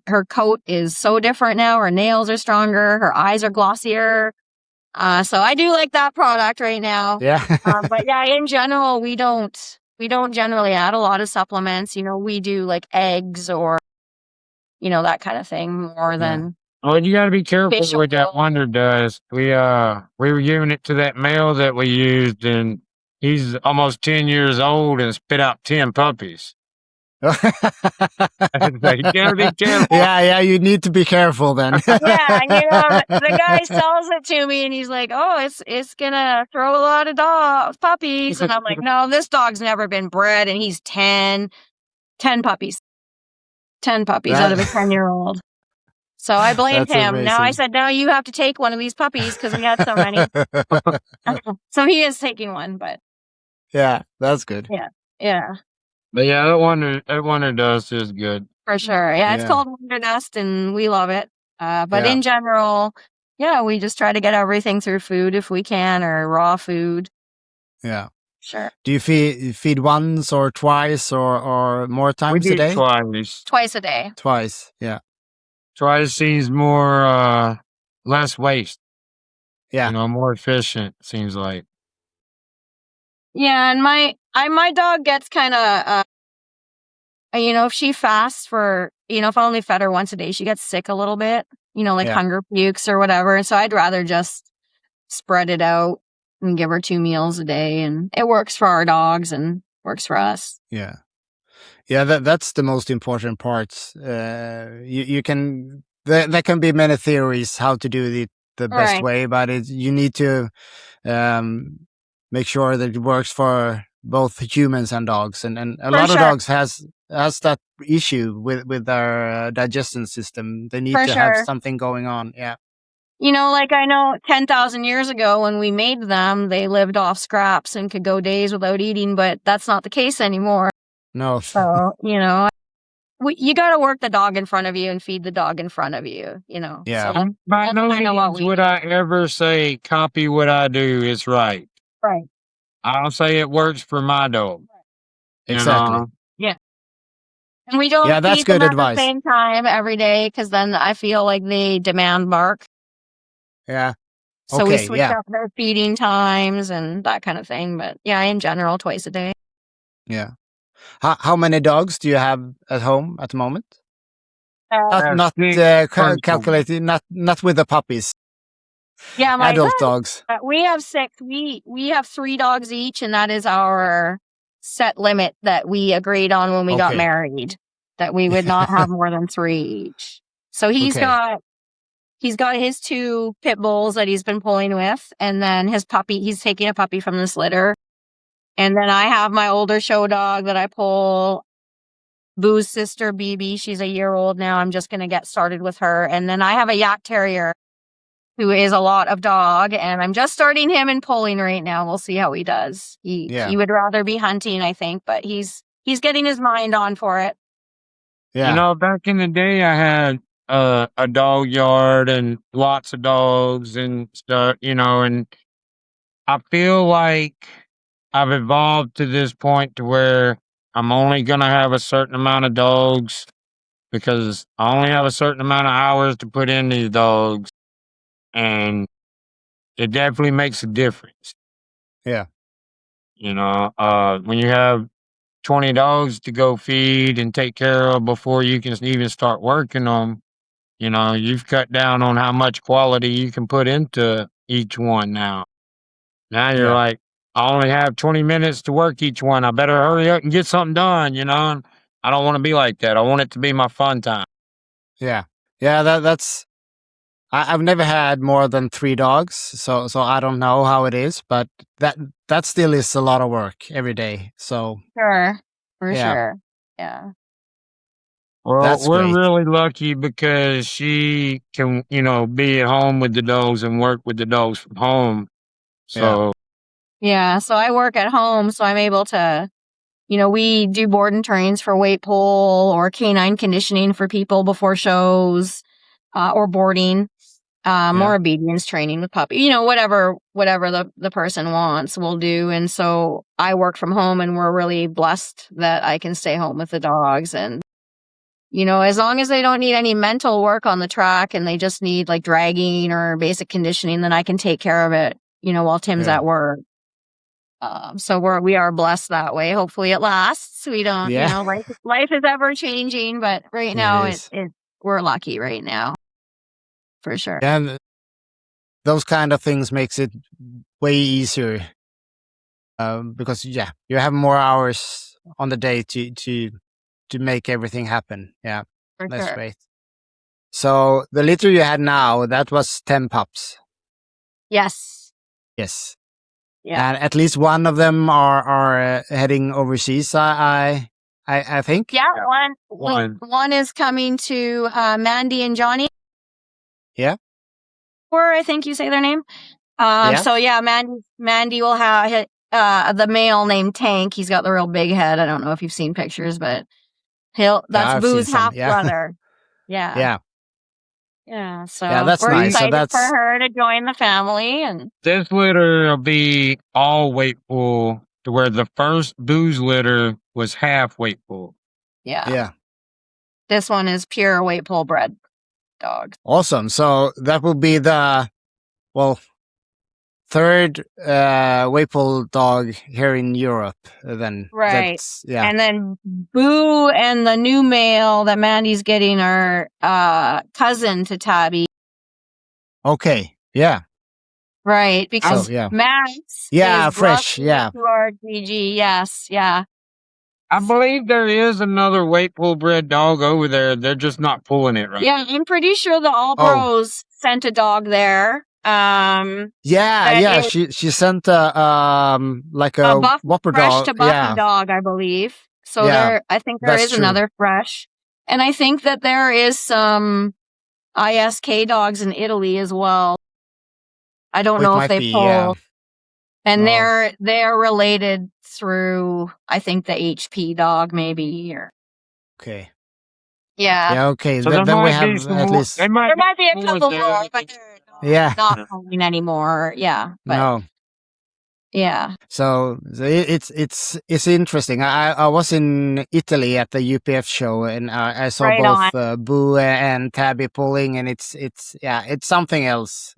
her coat is so different now. Her nails are stronger. Her eyes are glossier. So I do like that product right now. Yeah. But yeah, in general, we don't generally add a lot of supplements. We do like eggs or, that kind of thing more than Well, you got to be careful fish with that oil. Wonder Dust. We were giving it to that male that we used, and he's almost 10 years old and spit out 10 puppies. So you got to be careful. Yeah, you need to be careful then. Yeah, and the guy sells it to me, and he's like, "Oh, it's gonna throw a lot of puppies," and I'm like, "No, this dog's never been bred, and he's 10 puppies, 10 puppies out of a 10-year-old." So I blamed That's him. Now I amazing. said, "No, you have to take one of these puppies because we had so many." So he is taking one, but Yeah, that's good. yeah, But yeah, that Wonder Dust is good. for sure. Yeah, it's Yeah. called Wonder Dust, and we love it. But Yeah. in general, yeah, we just try to get everything through food if we can, or raw food. Yeah. Sure. Do you feed once or twice or more We times a do day? twice. Twice a day. Twice. Yeah. Twice seems more less waste. Yeah. More efficient. Seems like. Yeah, and my dog gets kind of if she fasts for if I only fed her once a day, she gets sick a little bit. Like Yeah. hunger pukes or whatever. And so I'd rather just spread it out and give her 2 meals a day, and it works for our dogs and works for us. Yeah. Yeah, that's the most important part. You can there can be many theories how to do the best Right. way, but you need to make sure that it works for both humans and dogs. And a For lot of sure. dogs has that issue with their digestion system. They need For to have sure. something going on. Yeah. Like I know 10,000 years ago when we made them, they lived off scraps and could go days without eating, but that's not the case anymore. No. So, you got to work the dog in front of you and feed the dog in front of you, Yeah. So By that's no kinda what means we would do. I ever say copy what I do is right. Right. I'll say it works for my dog. Exactly. Yeah. And we don't Yeah, that's feed them good at the advice. same time every day because then I feel like they demand bark. Yeah. So we Okay, switch yeah. up their feeding times and that kind of thing. But yeah, in general, twice a day. Yeah. How many dogs do you have at home at the moment? Not calculated. Not with the puppies. Yeah, Adult dogs. we have 6. We have 3 dogs each, and that is our set limit that we agreed on when we got Okay. married. That we would not have more than 3 each. So he's Okay. got his 2 pit bulls that he's been pulling with, and then his puppy. He's taking a puppy from this litter, and then I have my older show dog that I pull. Boo's sister, BB, she's a year old now. I'm just going to get started with her. And then I have a yak terrier who is a lot of dog, and I'm just starting him in pulling right now. We'll see how he does. He would rather be hunting, I think, but he's getting his mind on for it. Yeah. Back in the day, I had a dog yard and lots of dogs and stuff, and I feel like I've evolved to this point to where I'm only going to have a certain amount of dogs because I only have a certain amount of hours to put in these dogs. And it definitely makes a difference. Yeah. When you have 20 dogs to go feed and take care of before you can even start working on, you've cut down on how much quality you can put into each one now. Now you're Yeah. like, I only have 20 minutes to work each one. I better hurry up and get something done, and I don't want to be like that. I want it to be my fun time. Yeah. Yeah. That's. I've never had more than 3 dogs, so I don't know how it is, but that still is a lot of work every day. So Sure. For Yeah. sure. Yeah. Well, That's we're great. really lucky because she can, be at home with the dogs and work with the dogs from home. So Yeah. So I work at home, so I'm able to, we do board and trains for weightpull or canine conditioning for people before shows, or boarding. More obedience training with puppy, whatever the person wants, we'll do. And so I work from home, and we're really blessed that I can stay home with the dogs. And as long as they don't need any mental work on the track and they just need like dragging or basic conditioning, then I can take care of it, while Tim's at work. So we are blessed that way. Hopefully it lasts. We don't, life is ever changing, but right now we're lucky right now. For sure. And those kind of things makes it way easier. Because you have more hours on the day to make everything happen. Yeah. For That's sure. great. So the litter you had now, that was 10 pups. Yes. Yes. Yeah. And at least one of them are heading overseas. I think. Yeah. One is coming to Mandy and Johnny. Yeah. Or I think you say their name. So yeah, Mandy will have the male named Tank. He's got the real big head. I don't know if you've seen pictures, but that's Boo's half brother. Yeah. Yeah. Yeah. So that's we're nice. excited for her to join the family. And this litter will be all weightpull, to where the first Boo's litter was half weightpull. Yeah. Yeah. This one is pure weightpull bred dog. Awesome. So that will be the third weightpull dog here in Europe. Then right. Yeah. And then Boo and the new male that Mandy's getting are cousin to Tabby. Okay. Yeah. Right, because Max is fresh. Yeah. to our GG. Yes. Yeah. I believe there is another weightpull bred dog over there. They're just not pulling it right. Yeah, I'm pretty sure the All Pros sent a dog there. She sent a whopper fresh dog. to Buffy dog, I believe. So I think there is another fresh, and I think that there is some ISK dogs in Italy as well. I don't know if they pull, and they're related through, I think, the HP dog maybe. Or okay. Yeah. Yeah. Okay. So then we have at least. There might be a couple more, but they're not pulling anymore. Yeah. But no. Yeah. So it's interesting. I was in Italy at the UPF show, and I saw both Boo and Tabby pulling, and it's something else.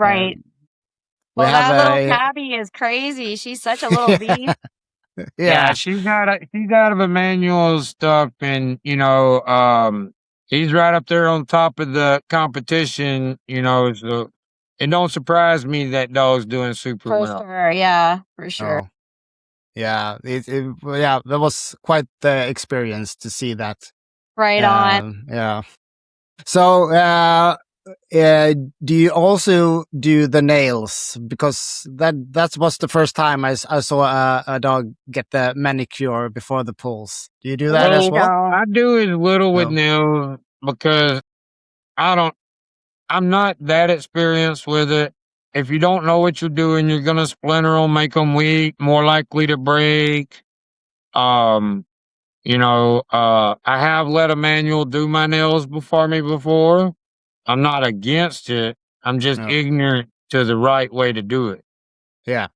Right. Well, that little Tabby is crazy. She's such a little beast. Yeah, she's out of Emmanuel's stuff, and he's right up there on top of the competition. So it don't surprise me that dog's doing super well. For sure, yeah, for sure. Oh. Yeah, that was quite the experience to see that. Right on. Yeah. So, do you also do the nails? Because that was the first time I saw a dog get the manicure before the pulls. Do you do that as well? I do as little with nails because I'm not that experienced with it. If you don't know what you're doing, you're gonna splinter them, make them weak, more likely to break. I have let a manual do my nails before. I'm not against it. I'm just ignorant to the right way to do it. Yeah.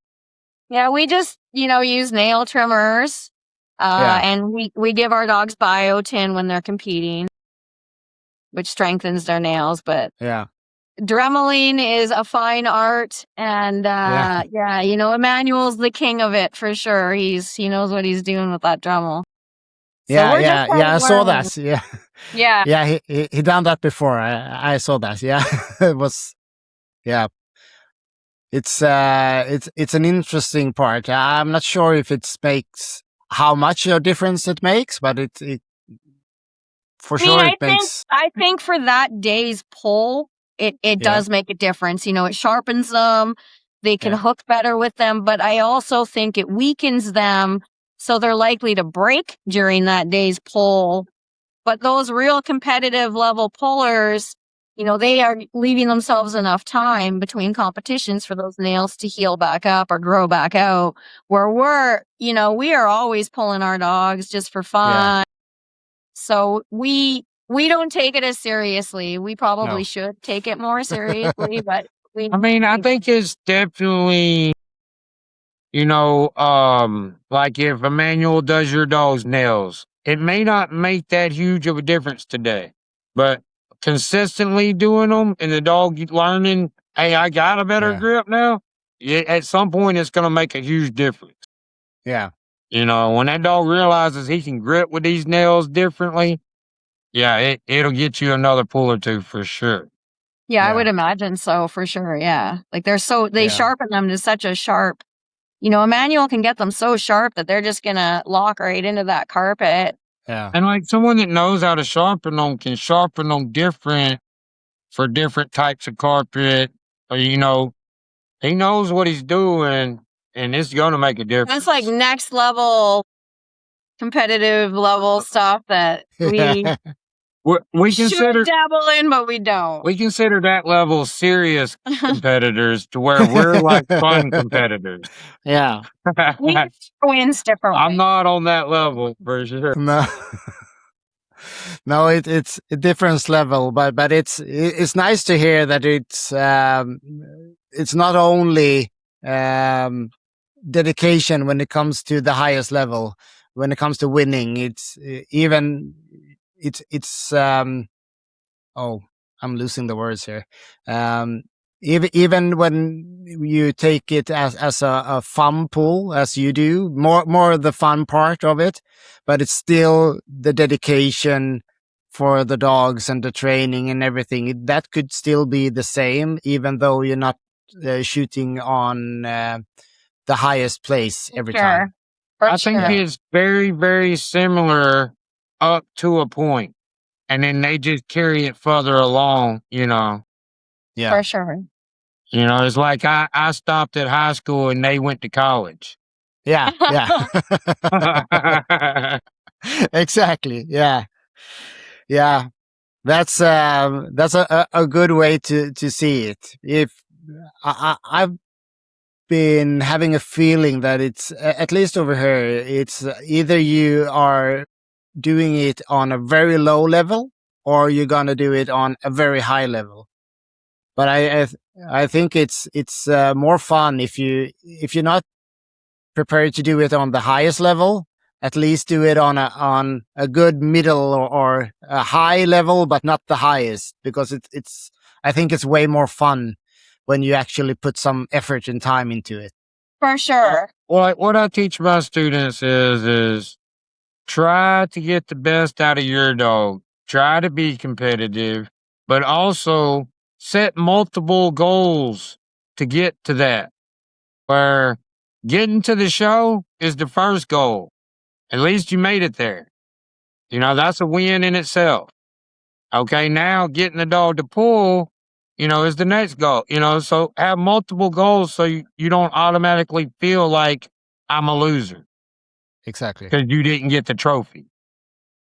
Yeah, we just, use nail trimmers. And we give our dogs biotin when they're competing, which strengthens their nails. But dremeling is a fine art, and Emmanuel's the king of it for sure. He knows what he's doing with that Dremel. I saw that. Yeah. He done that before. I saw that. Yeah, it was. Yeah, it's an interesting part. I'm not sure if it makes how much a difference it makes, but it for sure it makes. I think for that day's pull, it does make a difference. It sharpens them. They can hook better with them, but I also think it weakens them, so they're likely to break during that day's pull. But those real competitive level pullers, they are leaving themselves enough time between competitions for those nails to heal back up or grow back out, where we are always pulling our dogs just for fun. Yeah. So we don't take it as seriously. We probably should take it more seriously, but I think it's definitely, like if Emmanuel does your dog's nails, it may not make that huge of a difference today, but consistently doing them and the dog learning, hey, I got a better Yeah. grip now. At some point, it's going to make a huge difference. Yeah. When that dog realizes he can grip with these nails differently, yeah, it'll get you another pull or two for sure. Yeah, I Yeah. would imagine so for sure. Yeah. Like they Yeah. sharpen them to such a sharp, a manual can get them so sharp that they're just going to lock right into that carpet. Yeah. And like someone that knows how to sharpen them can sharpen them different for different types of carpet. Or, he knows what he's doing and it's going to make a difference. That's like next level competitive level stuff that we we should consider dabble in, but we don't. we consider that level serious competitors to where we're like fun competitors. Yeah. We wins differently. I'm not on that level for sure. No. No, it's a different level, but it's nice to hear that it's not only dedication when it comes to the highest level. When it comes to winning, it's I'm losing the words here. Even when you take it as a fun pull, as you do, more the fun part of it, but it's still the dedication for the dogs and the training and everything. That could still be the same, even though you're not shooting on the highest place every time. I think it's very, very similar up to a point, and then they just carry it further along, Yeah. For sure. It's like I stopped at high school and they went to college. Yeah. Exactly. Yeah. Yeah. That's a good way to see it. If I've been having a feeling that it's, at least over here, it's either you are doing it on a very low level or you're gonna do it on a very high level. But I think it's more fun if you're not prepared to do it on the highest level, at least do it on a good middle or a high level, but not the highest, because I think it's way more fun when you actually put some effort and time into it. For sure. What I teach my students is try to get the best out of your dog. Try to be competitive, but also set multiple goals to get to that. Where getting to the show is the first goal. At least you made it there. That's a win in itself. Okay, now getting the dog to pull, is the next goal. So have multiple goals so you don't automatically feel like I'm a loser. Exactly. Because you didn't get the trophy.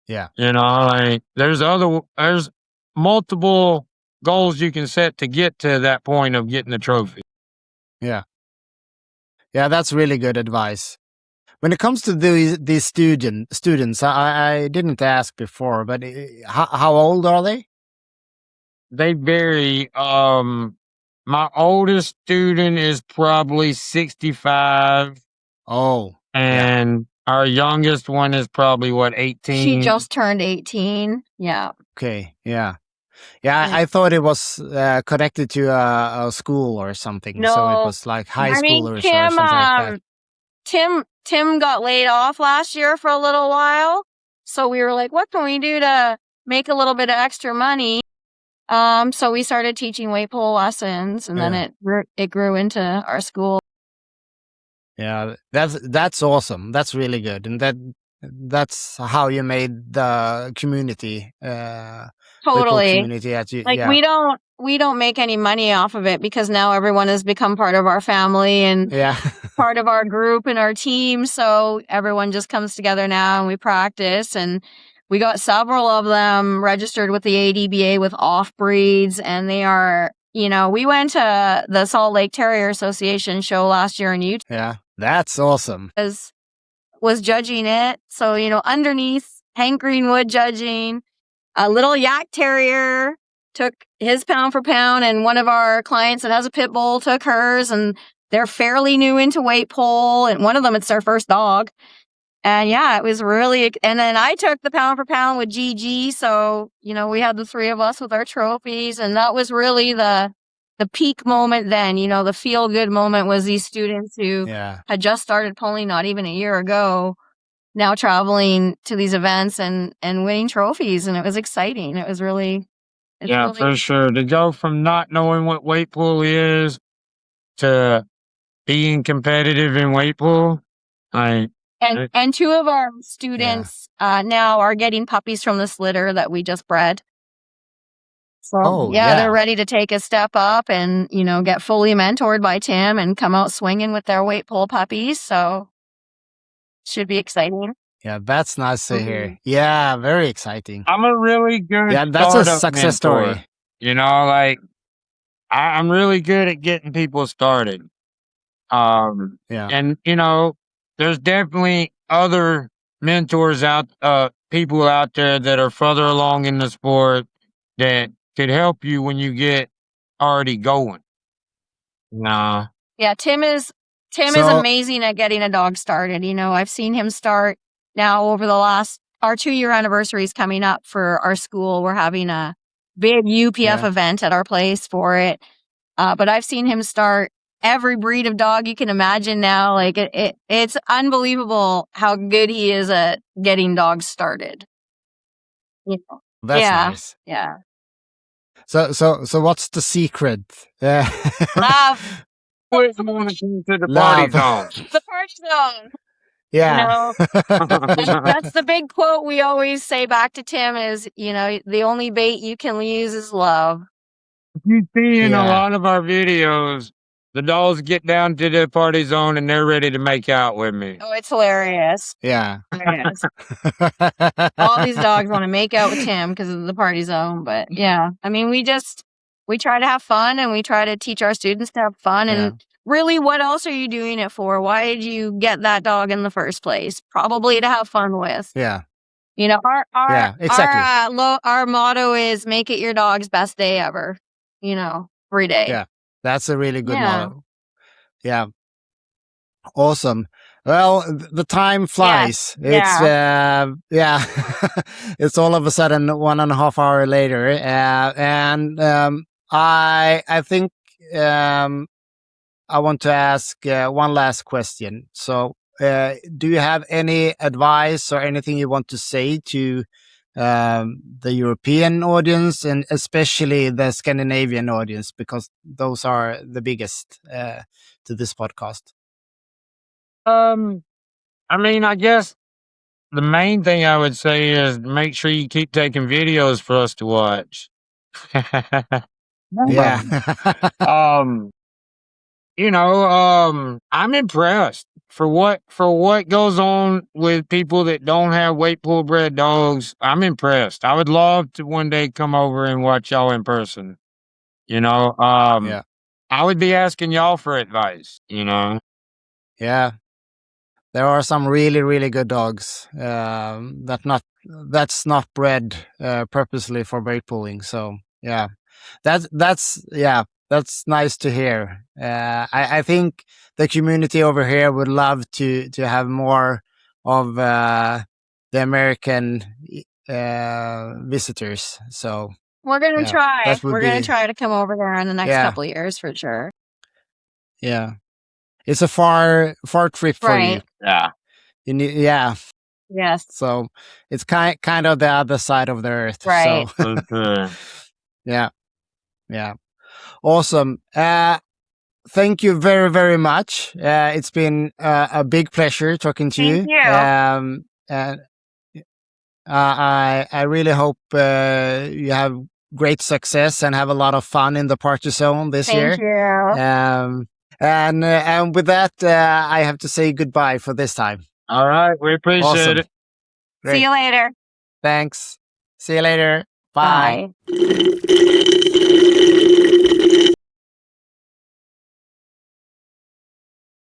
Yeah. There's multiple goals you can set to get to that point of getting the trophy. Yeah. Yeah, that's really good advice. When it comes to these students, I didn't ask before, but how old are they? They vary. My oldest student is probably 65. Oh, and our youngest one is probably 18. She just turned 18. Yeah. Okay. Yeah. Yeah, I thought it was connected to a school or something. No. So it was like high schoolers or Tim, something like that. Tim got laid off last year for a little while. So we were like, what can we do to make a little bit of extra money? So we started teaching weight pull lessons, and then it grew into our school. Yeah, that's awesome. That's really good. And that's how you made the community Totally. community we don't make any money off of it, because now everyone has become part of our family and part of our group and our team. So everyone just comes together now and we practice, and we got several of them registered with the ADBA with off breeds, and they are, we went to the Salt Lake Terrier Association show last year in Utah. Yeah, that's awesome. Was judging it. So, underneath Hank Greenwood judging, a little yak terrier took his pound for pound, and one of our clients that has a pit bull took hers, and they're fairly new into weight pull, and one of them, it's their first dog. And yeah, it was really, and then I took the pound for pound with Gigi. So, we had the three of us with our trophies, and that was really the peak moment then. The feel good moment was these students who had just started pulling not even a year ago, now traveling to these events and winning trophies. And it was exciting. It was really, for sure. To go from not knowing what weight pull is to being competitive in weight pull, and two of our students now are getting puppies from this litter that we just bred. So they're ready to take a step up and, get fully mentored by Tim and come out swinging with their weight pull puppies. So should be exciting. Yeah, that's nice to hear. Yeah, very exciting. I'm a really good that's a success mentor. story. I'm really good at getting people started. And there's definitely other mentors people out there that are further along in the sport that could help you when you get already going. Yeah, Tim is amazing at getting a dog started. I've seen him start now over our 2-year anniversary is coming up for our school. We're having a big UPF event at our place for it. But I've seen him start every breed of dog you can imagine now. Like it's unbelievable how good he is at getting dogs started. That's nice. Yeah. So what's the secret? Love. To the party zone. The party zone. Yeah. That's the big quote we always say back to Tim is, the only bait you can use is love. You see in a lot of our videos, the dogs get down to the party zone and they're ready to make out with me. Oh, it's hilarious. Yeah. Hilarious. All these dogs want to make out with Tim because of the party zone. But yeah, I mean, we try to have fun and we try to teach our students to have fun. And really, what else are you doing it for? Why did you get that dog in the first place? Probably to have fun with. Yeah. Our motto is make it your dog's best day ever. Every day. Yeah, that's a really good motto. Yeah. Awesome. Well, the time flies. It's it's all of a sudden 1.5 hours later. And I think I want to ask one last question. So do you have any advice or anything you want to say to the European audience and especially the Scandinavian audience, because those are the biggest to this podcast? I mean, I guess the main thing I would say is make sure you keep taking videos for us to watch. I'm impressed for what goes on with people that don't have weight pull bred dogs. I'm impressed. I would love to one day come over and watch y'all in person. I would be asking y'all for advice, Yeah. There are some really, really good dogs that's not bred purposely for weight pulling. So yeah, that's nice to hear. I think the community over here would love to have more of the American visitors. So we're gonna try. We're gonna try to come over there in the next couple of years for sure. Yeah, it's a far trip for you. Yeah. You need, Yes. So it's kind of the other side of the earth. Right. So, yeah. Awesome. Thank you very, very much. It's been a big pleasure talking to you. Thank you. And I really hope you have great success and have a lot of fun in the party zone this year. Thank you. And with that, I have to say goodbye for this time. All right. We appreciate it. Great. See you later. Thanks. See you later. Bye. Bye.